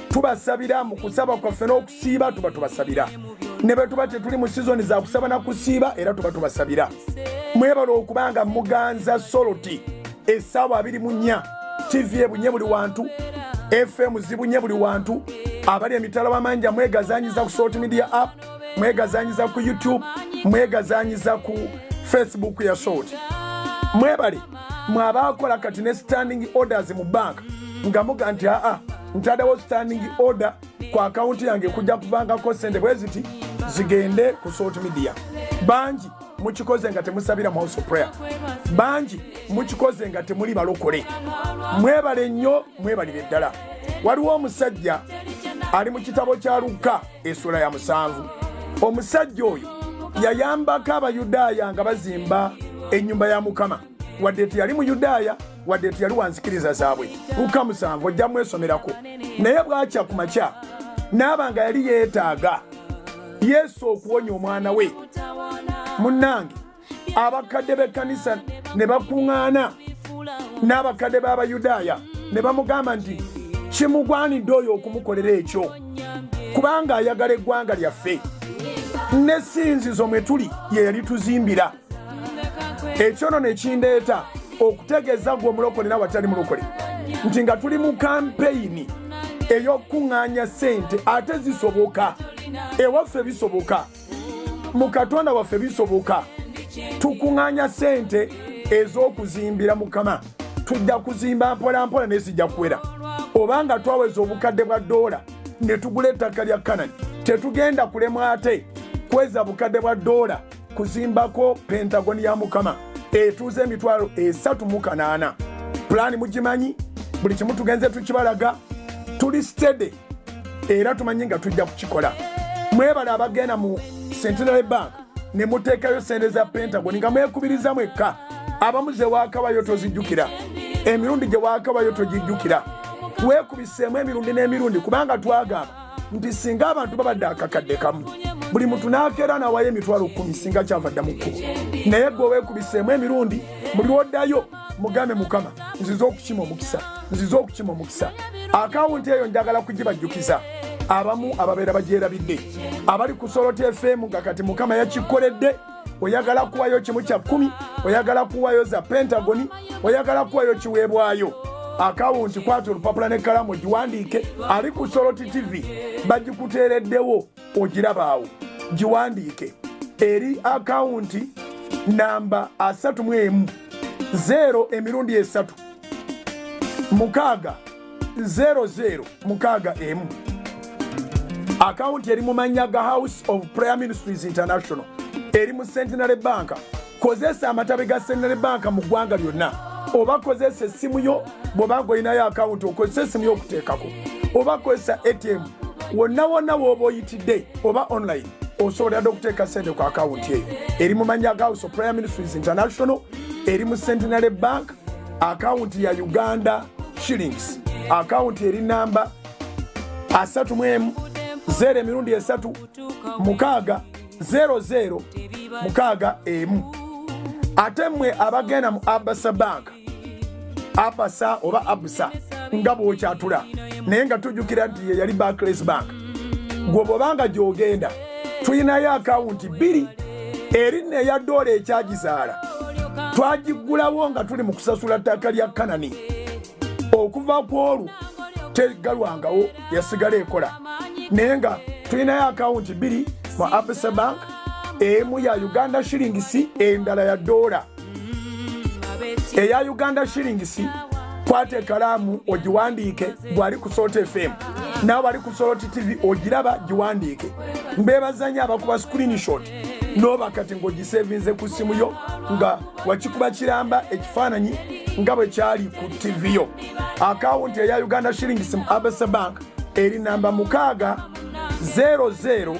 tubasabira mu kusaba kwaffe n'okusiiba tubasabira. Ne bwe tuba tetuli mu season za kusaba na kusiiba era tubasabira. Mwebale okubanga muganza Soloti essaawa 24 TV ebunye buli wantu FM zibunye buli wantu abali emitala wamanja mwegazanyiza ku Salt Media app, mwegazanyiza ku YouTube, mwegazanyiza ku Facebook ya Salt. Mwebale mwabakola kati ne standing orders mu bank nga muga nti ntadawo standing order kwa account yange kujja kubanga ko sente bweziti zigende ku Salt Media. Banji mukikoze nga temusabira mu House of Prayer. Banji mukikoze nga temuli balokole. Mwebale nnyo mwebalire ddala. Waliwo omusajja ali mu kitabo kya Luka essula ya 7. Omusajja oyo yayambako abayudaaya nga bazimba ennyumba ya Mukama wadde teyali mu Yudaaya wadde teyali wanzikiriza zaabwe. Luka 7 ojja mwesomerako. Naye bwakya ku makya n'aba nga yali yeetaaga Yesu okuwonya omwana we. Munnange abakadde b'ekkanisa ne bakuŋŋaana n'abakadde b'Abayudaaya ne bamugamba nti kimugwanidde oyo okumukolera ekyo kubanga ayagala eggwanga lyaffe n'essinzizo mwe tuli ye yali tuzimbira. Ekyono ne kindeeta okutegeeza gwe omulokole n'awatali mulokole nti nga tuli mu kampeyini ey'okuŋŋaanya ssente ate zisoboka ewaffe bisoboka mu Katonda waffe bisoboka. Tukuŋŋaanya ssente ez'okuzimbira Mukama. Tujja kuzimba mpolampola naye zijja kuwera. Obanga twaweza obukadde bwa $, ne tugula ettaka lya Kanani tetugenda kulema ate kweza bukadde bwa $, kuzimbako Pentagon ya Mukama etuuze emitwalo 380. Pulaani mugimanyi, buli kimu tugenze tukibalaga, tuli steady era tumanyi nga tujja kukikola. Mwebale abagenda mu Centenary Bank ne muteekayo sente za Pentagon nga mwekubiriza mwekka. Abamu ze waakabayo tozijjukira, emirundi gye waakabayo togijjukira. Weekubiseemu emirundi n'emirundi kubanga twagamba nti singa abantu babadde akakadde kamu buli muntu n'akeera n'awayo emitwalo 10 singa kyavadda mu kkubo. Naye gwe weekubiseemu emirundi buli lwoddayo mugambe Mukama nzize okukima omukisa, nzize okukima omukisa. Akawunti eyo njagala kugibajjukiza abamu ababeera bagyerabidde abali ku Soloti FM nga kati Mukama yakikoledde. Oyagala kuwayo kimu kya 10, oyagala kuwayo za Pentagon, oyagala kuwayo kiweebwayo. Akawunti kwata olupapula n'ekkalamu giwandiike. Ali ku Soloti TV bagikuteereddewo ogirabaawo, giwandiike eri akawunti namba 31 0 emirundi 3 6 00 6 1. Akawunti eri mu mannya ga House of Prayer Ministries International eri mu Centenary Bank. Kozesa amatabi ga Centenary Bank mu ggwanga lyonna, oba kozesa essimu yo bw'oba ng'olinayo akawunti okozesa essimu yo okuteekako, oba kozesa ATM. Wonna wonna w'oba oyitidde oba online osobola dde okuteeka ssente ku akawunti eyo. Eri mu mannya ga House of Prayer Ministries International eri mu Centenary Bank. Akawunti ya Uganda shillings, akawunti eri namba 31 0 emirundi 3 6 00 6 1. Ate mmwe abagenda mu Abasa Bank, Abasa oba Abusa nga bw'okyatula naye nga tujjukira nti ye yali Barclays Bank. Gwe bw'obanga gy'ogenda tulinayo akawunti 2 eri neya $1 ekyagizaala twagigulawo nga tuli mu kusasula ttaka lya Kanani. Okuva ku olwo tegalwangawo, yasigala ekola. Naye nga tulinayo akawunti 2 mu Abasa Bank, emu ya Uganda shillings, endala ya $. Eya Uganda shillings kwata ekalamu ogiwandiike bw'ali ku Soloti FM, nawe ali ku Soloti TV ogiraba giwandiike. Mbebazanya abakuba screenshot noba kati ng'ogisevinze ku simu yo nga wakikuba kiramba ekifaananyi nga bwe kyali ku TV yo. Akawunti eya Uganda shillings mu Abasa Bank eri namba 6 00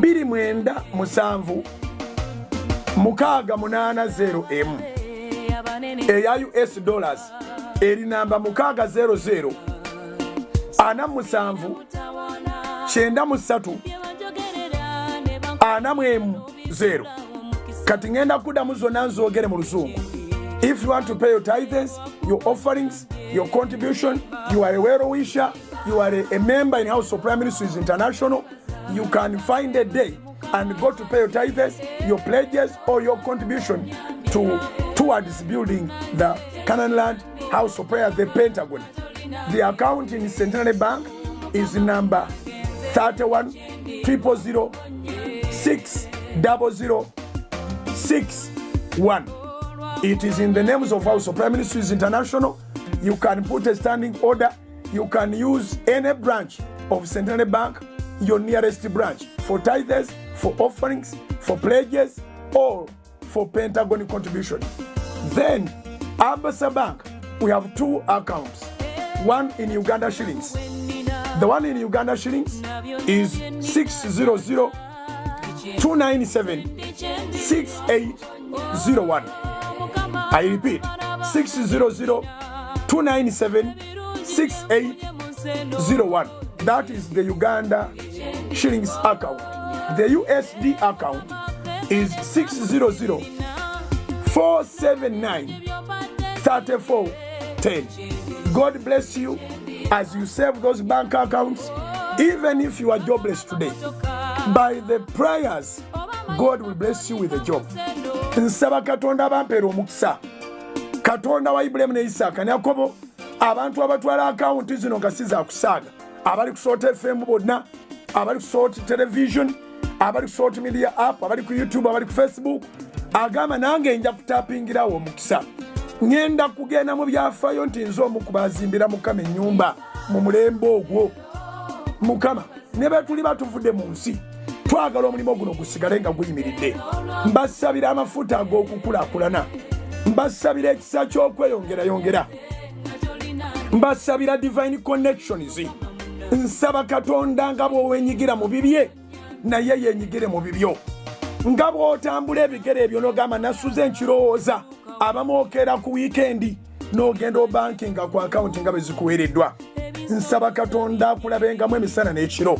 29 7 680 M. Eya US dollars eri namba 600 47 93 0. Kati ngenda kudamu zonna nzogere mu Luzungu. If you want to pay your tithes, your offerings, your contribution, you are a well-wisher, you are a member in House of Prayer Ministries International, you can find a day and go to pay your tithes, your pledges, or your contribution towards building the Canaan Land House of Prayer, the Pentagon. The account in Centenary Bank is number 31 000 600 61. It is in the names of House of Prayer Ministries International. You can put a standing order. You can use any branch of Centenary Bank, your nearest branch, for tithes, for offerings, for pledges, or for Pentagon contribution. Then, Abasa Bank, we have 2 accounts. One in Uganda shillings. The one in Uganda shillings is 600 297 6801. I repeat, 600 297 6801. That is the Uganda shillings account. The USD account is 600 479 3410. God bless you as you save those bank accounts. Even if you are jobless today, by the prayers, God will bless you with a job. Nsaba Katonda bampera omukisa. Katonda wa Ibrahim ne Isaka ne Yakobo, abantu abatwala account zino ngasiza kusaaga. Abali kusota FM bonna, abali kusota television, abali kusota media app, abali ku YouTube, abali ku Facebook. Agamba nange nja kutapingira wo mukisa. Ngenda kugenda mu byafayo nti nzo mukubazimbira Mukama ennyumba mu mulembe ogwo. Mukama ne batuli batuvudde mu nsi. Twagala omulimu guno gusigale nga guyimiridde. Mbasabira amafuta ag'okukulakulana. Mbasabira ekisa ky'okweyongera. Mbasabira divine connections. Nsaba Katonda nga bw'owenyigira mu bibye naye yenyigire mu bibyo. Nga bw'otambula ebigere ebyo n'ogamba nasuze nkirowooza abamwokera ku weekendi n'ogenda obankinga ku akawunti nga bwe zikuweereddwa. Nsaba Katonda akulabengamu emisana n'ekiro.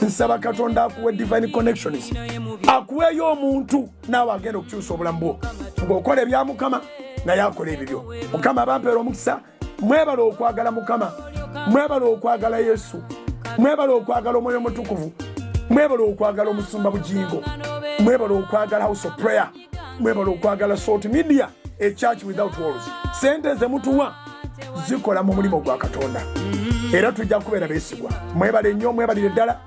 Nsaba Katonda akuwe divine connections. Akuweyo omuntu naawe agenda okukyusa obulamu bwo. Ng'okola ebya Mukama naye akola ebibyo. Mukama abampeera omukisa. Mwebale okwagala Mukama. Mwebale okwagala Yesu. Mwebale okwagala Omwoyo Mutukuvu. Mwebale okwagala Omusumba Bugingo. Mwebale okwagala House of Prayer. Mwebale okwagala Salt Media, a church without walls. Sente ze mutuwa zikola mu mulimo gwa Katonda. Era tujja kubeera beesigwa. Mwebale nnyo, mwebalire ddala.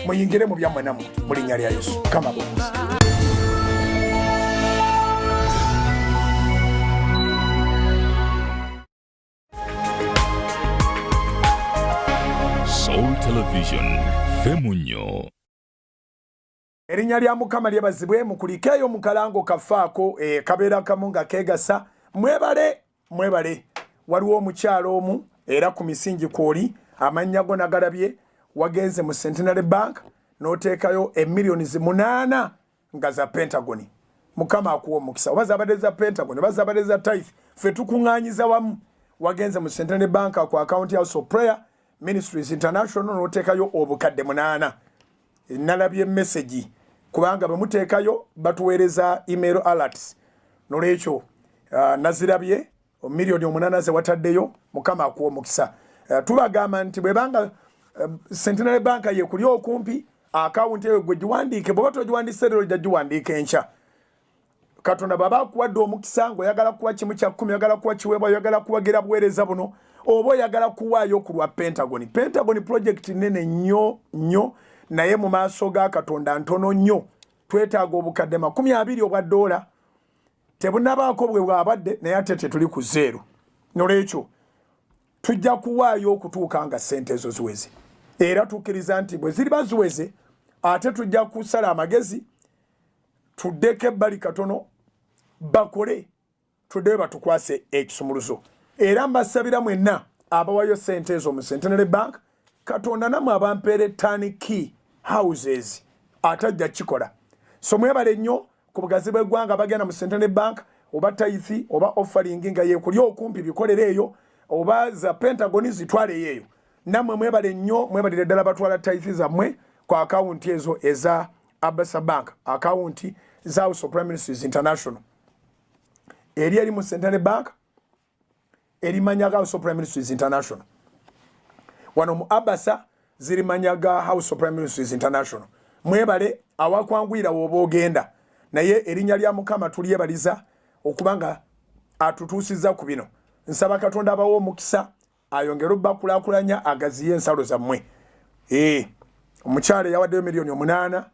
Muyingire mu byammwe nammwe mu linnya lya Yesu. Kama bw'omusa. Soul Television, Femunyo. Erinnya lya Mukama lyebazibwe mukulikeeyo mu kalango kafaako kabeera kamu nga keegasa. Mwebale waliwo omukyalo omu era ku misingi kwoli amannya go nagalabye wagenze mu Centenary Bank n'oteekayo emiliyoni 8 nga za Pentagon. Mukama akuwa omukisa. Oba zabadde za Pentagon, oba zabadde za tithe, ffe tukuŋŋaanyiza wamu. Wagenze mu Centenary Bank ku account ya House of Prayer Ministries International n'oteekayo obukadde 8. Nalabye message kubanga bwe muteekayo batuweereza email alerts. Nolwekyo nazirabye miliyoni 8 ze wataddeyo. Mukama akuwa omukisa. Tubagamba nti bwe banga Centenary Bank ye kuli okumpi account eyo gwe giwandiike, bwe batogiwandiise leero ojja giwandiika enkya. Katonda baba akuwadde omukisa ng'oyagala kuwa kimu kya 10, oyagala kuwa kiweebwa, oyagala kuwagira buweereza buno, oba oyagala kuwaayo ku lwa Pentagon. Pentagon project nene nnyo naye mu maaso ga Katonda ntono nnyo. Twetaaga obukadde 20 obwa dola. Tebunabaako bwe bwabadde naye ate tetuli ku zero. Nolwekyo tujja kuwaayo okutuuka nga ssente ezo ziweze. Era tukkiriza nti bwe ziriba ziweze ate tujja kusala amagezi tuddeko ebbali katono bakole tuddeyo batukwase ekisumuluzo. Era mbasabira mwenna abawayo ssente ezo mu Centenary Bank, Katonda namwe abampeere turnkey houses atajja kikola. So mwebale nnyo ku bugazi bw'eggwanga bagenda mu Centenary Bank oba tithe oba offering nga yekuli okumpi bikolere eyo oba za Pentagon zitwale eyo. Namwe mwebale nnyo, mwebalire ddala batwala tithe zammwe ku account ezo eza Abasa Bank, account za House of Prime Ministers International. Eri mu Centenary Bank erimanyaga House of Prime Ministers International. Wano mu Abasa zirimanyaga House of Prime Ministers International. Mwebale awakwangwira woba ogenda naye erinnya lya Mukama tulyebaliza okubanga atutuusiza ku bino. Nsaba Katonda abawo omukisa ayongera obbakulaakulanya agaziye ensalo zammwe. Omukyala yawaddeyo miliyoni 8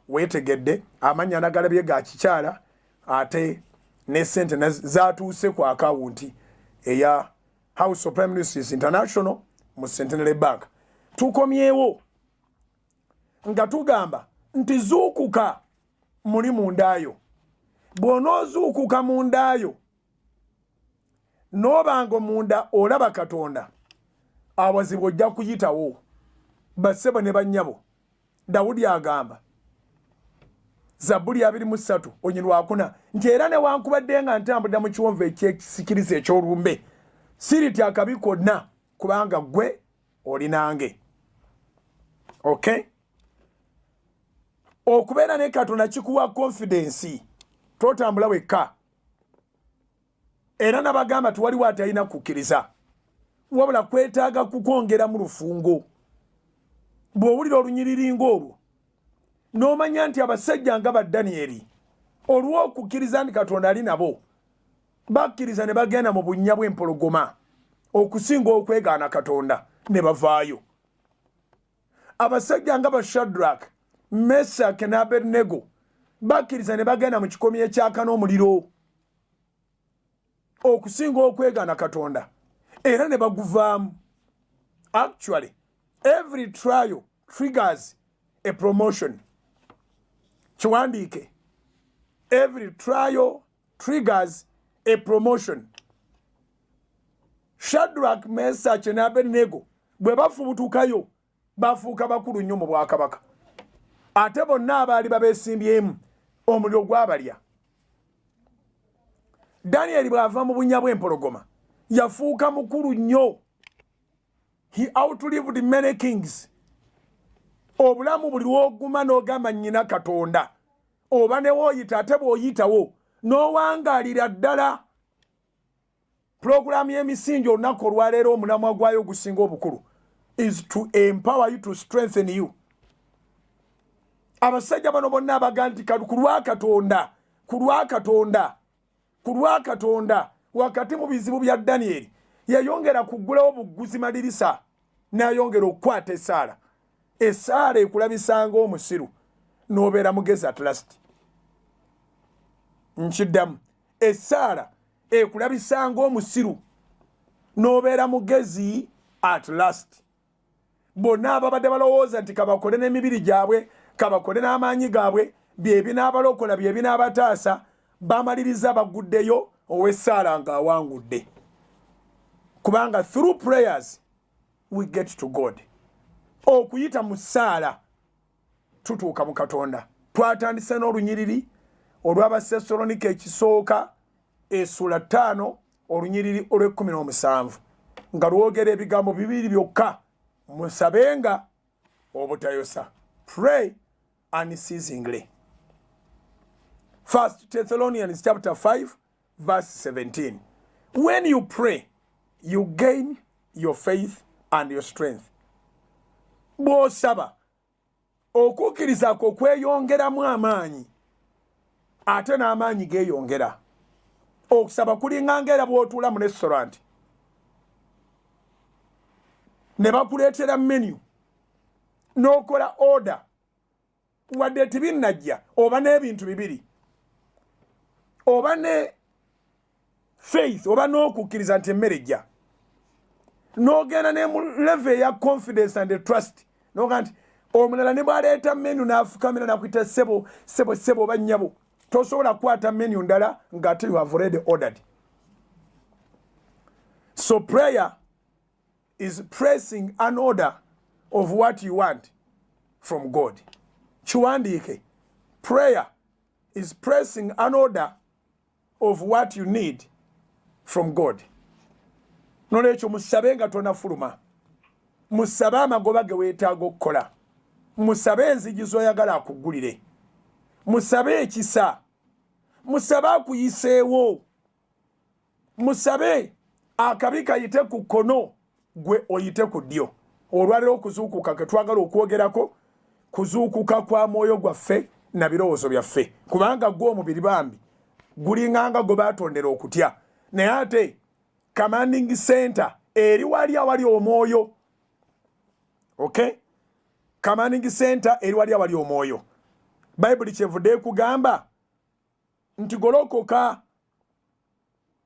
weetegedde amanya nagalabye ga kikyala ate ne sente zaatuuse ku akawunti eya House of Prime Ministers International mu Centenary Bank. Tukomyewo nga tugamba nti zuukuka muli mundaayo. Bw'onoozuukuka mundaayo n'obanga munda olaba Katonda abazibu ojja kuyitawo. Bassebo ne bannyabo Dawudi agamba Zaburi 23 onyirwa akuna nti era ne wankubadde nga ntambulira mu kiwonvu ekyekisikiriza eky'olumbe siriti akabi konna kubanga gwe oli nange. Okay, okubeera ne Katonda kikuwa confidence totambula wekka era nabagamba tuwaliwo atalina kukkiriza wabula kwetaaga kukwongera mu lufungo bw'owulira olunyiriri ng'olwo n'omanya nti abasajja nga ba Danyeri olw'okukkiriza nti Katonda ali nabo bakkiriza ne bagenda mu bunnya bw'empologoma okusinga okwegaana Katonda ne bavaayo. Abasajja nga ba Shadrach, Meshach ne Abednego bakkiriza ne bagenda mu kikomye ekyaka n'omuliro okusinga okwegaana Katonda era ne baguvaamu. Actually, every trial triggers a promotion. Kiwandiike, every trial triggers a promotion. Shadrach, Meshach ne Abednego bwe bafubutukayo bafuuka bakulu nnyo mu bwakabaka ate bonna abaali babeesimbyemu omuliro gwabalya. Danyeri bw'ava mu bunnya bw'empologoma yafuuka mukulu nnyo. He outlived many kings. Obulamu buli lw'oguma n'ogamba nnyina Katonda oba ne wooyita ate bw'oyitawo n'owangaalira ddala. Pulogulaamu y'emisingi olunaku olwaleero omulamwa gwayo gusinga obukulu is to empower you, to strengthen you. Abasajja bano bonna abaga nti ku lwa Katonda wakati mu bizibu bya Danyeri yayongera kuggulawo buguzi madirisa n'ayongera okukwata essaala. Essaala ekulabisanga omusiru n'obeera mugezi at last. Nkiddamu, essaala ekulabisanga omusiru n'obeera mugezi at last. Bonna ababadde balowooza nti kabakole n'emibiri gyabwe kabakole n'amaanyi gaabwe byebinaabalokola byebinaabataasa bamaliriza baguddeyo ow'essaala ng'awangudde. Kubanga through prayers we get to God. Okuyita mu ssaala tutuuka mu Katonda. Twatandise n'olunyiriri olw'Abasessalonike ekisooka essula 5 olunyiriri olw'17 nga lwogera ebigambo bibiri byokka, musabenga obutayosa. Pray unceasingly. 1 Thessalonians chapter 5 verse 17. When you pray, you gain your faith and your strength. Bw'osaba okukkiriza kwo kweyongeramu amaanyi ate n'amaanyi geeyongera. Okusaba kulinganga era bw'otuula mu restaurant ne bakuleetera menu n'okola order wadde tibinnajja oba n'ebintu bibiri oba ne faith oba n'okukkiriza nti emmere ejja n'ogenda ne mu level ya confidence and trust n'oga nti omulala ne bw'aleeta menu n'afukamira n'akuyita sebo oba nnyabo tosobola kukwata menu ndala ng'ate you have already ordered. So prayer is pressing an order of what you want from God. Kiwandiike, prayer is pressing an order of what you need from God. Nolwekyo musabe nga tonafuluma, musabe amagoba ge weetaaga okukola, musabe enzigi z'oyagala akuggulire, musabe ekisa, musabe akuyiseewo, musabe akabi kayite ku kkono gwe oyite ku ddyo. Olwaliro okuzuukuka ke twagala okwogerako kuzuukuka kwa mwoyo gwaffe na birowoozo byaffe, kubanga gw'omubiri bambi gulinganga gwe baatondera okutya, naye ate commanding center eri wali awali omwoyo. Okay, commanding center eri wali awali omwoyo. Bible kyevudde kugamba nti golokoka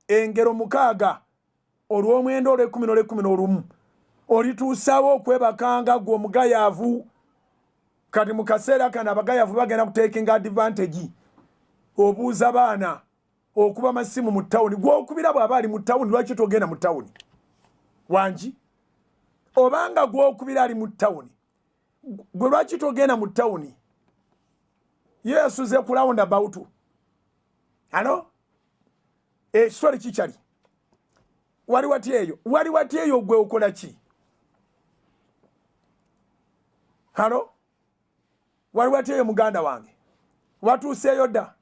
engero 6 olw'omwenda olw'10 olituusawo okwebakanga gwe omugayaavu. Kati mu kaseera kano abagayaavu bagenda kutekinga advantage, obuuza baana okuba amasimu mu ttawuni. Gw'okubira bw'aba ali mu ttawuni, lwaki togenda mu ttawuni wangi? Obanga gw'okubira ali mu ttawuni, gwe lwaki togenda mu ttawuni? Yesu ze ku roundabout. Ano? Sorry chichali. Wali wati eyo gwe okola ki? Hano? Wali wati eyo muganda wange. Watuuseeyo dda.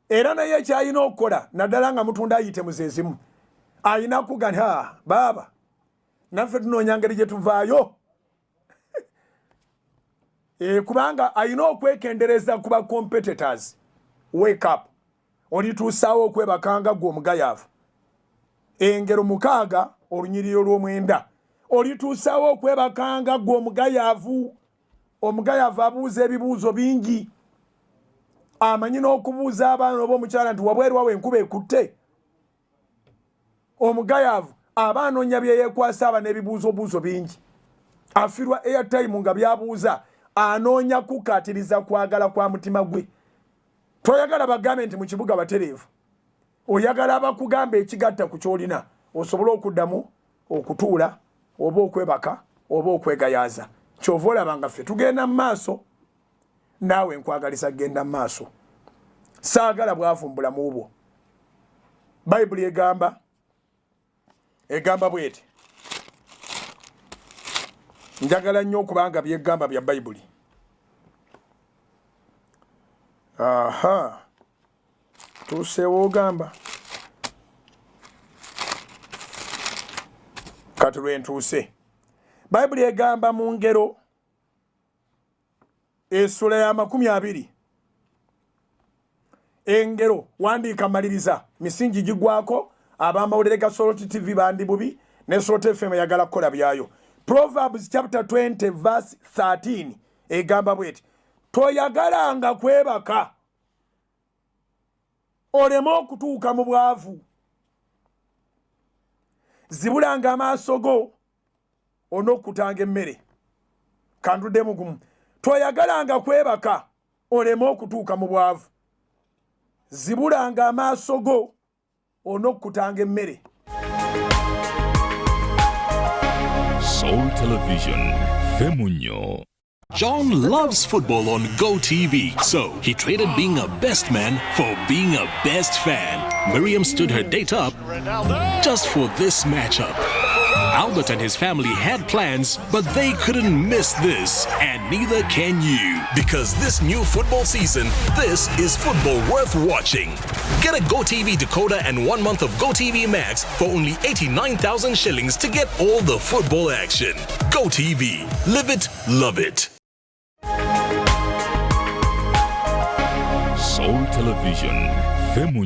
Era naye kyalina okukola naddala nga mutunda ayite muzeezimu. Alina kugana baba. Naffe tunoonya ngeri gye tuvaayo. Kubanga alina okwekendereza ku ba competitors. Wake up. Olituusaawo okwebakanga gwe omugayaavu. Engero 6 olunyiriro lw'omwenda. Olituusaawo okwebakanga gwe omugayaavu. Omugayaavu abuuza ebibuuzo bingi. Amanyi n'okubuuza abaana ob'omukyala nti wabwerwa wenkuba ekutte. Omugayaavu abaanoonya bye yeekwasa aba n'ebibuuzo bingi. Afirwa airtime nga byabuuza. Anoonya kukatiriza kwagala kwa mutima gwe. Toyagala bagambe nti mu kibuga batereevu. Oyagala abakugamba ekigatta ku kyolina. Osobola okuddamu okutuula oba okwebaka oba okwegayaaza. Kyova olaba nga ffe tugenda mu maaso. Naawe nkwagaliza genda mu maaso. Saagala bwavumbula mu bwo. Bayibuli egamba bweti. Njagala nnyo okubanga byegamba bya Bayibuli. Tuseewo ogamba. Kati lwentuuse. Bayibuli egamba mu ngero essula ya 20. Engero wandiika maliriza misingi gigwako abamawulire ga Soroti TV bandi bubi ne Soroti FM yagala kukola byayo. Proverbs chapter 20 verse 13 egamba bweti toyagalanga kwebaka olema okutuuka mu bwavu. Zibulanga amaaso go onokutanga emmere. Kanduddemu gumu. Toyagalanga kwebaka olema okutuuka mu bwavu. Zibulanga amaaso go onokutanga emmere. Soul Television, Femunyo. John loves football on GoTV, so he traded being a best man for being a best fan. Miriam stood her date up just for this matchup. Albert and his family had plans, but they couldn't miss this, and neither can you. Because this new football season, this is football worth watching. Get a GoTV decoder and 1 month of GoTV Max for only 89,000 shillings to get all the football action. GoTV. Live it, love it. Soul Television, Femunyo.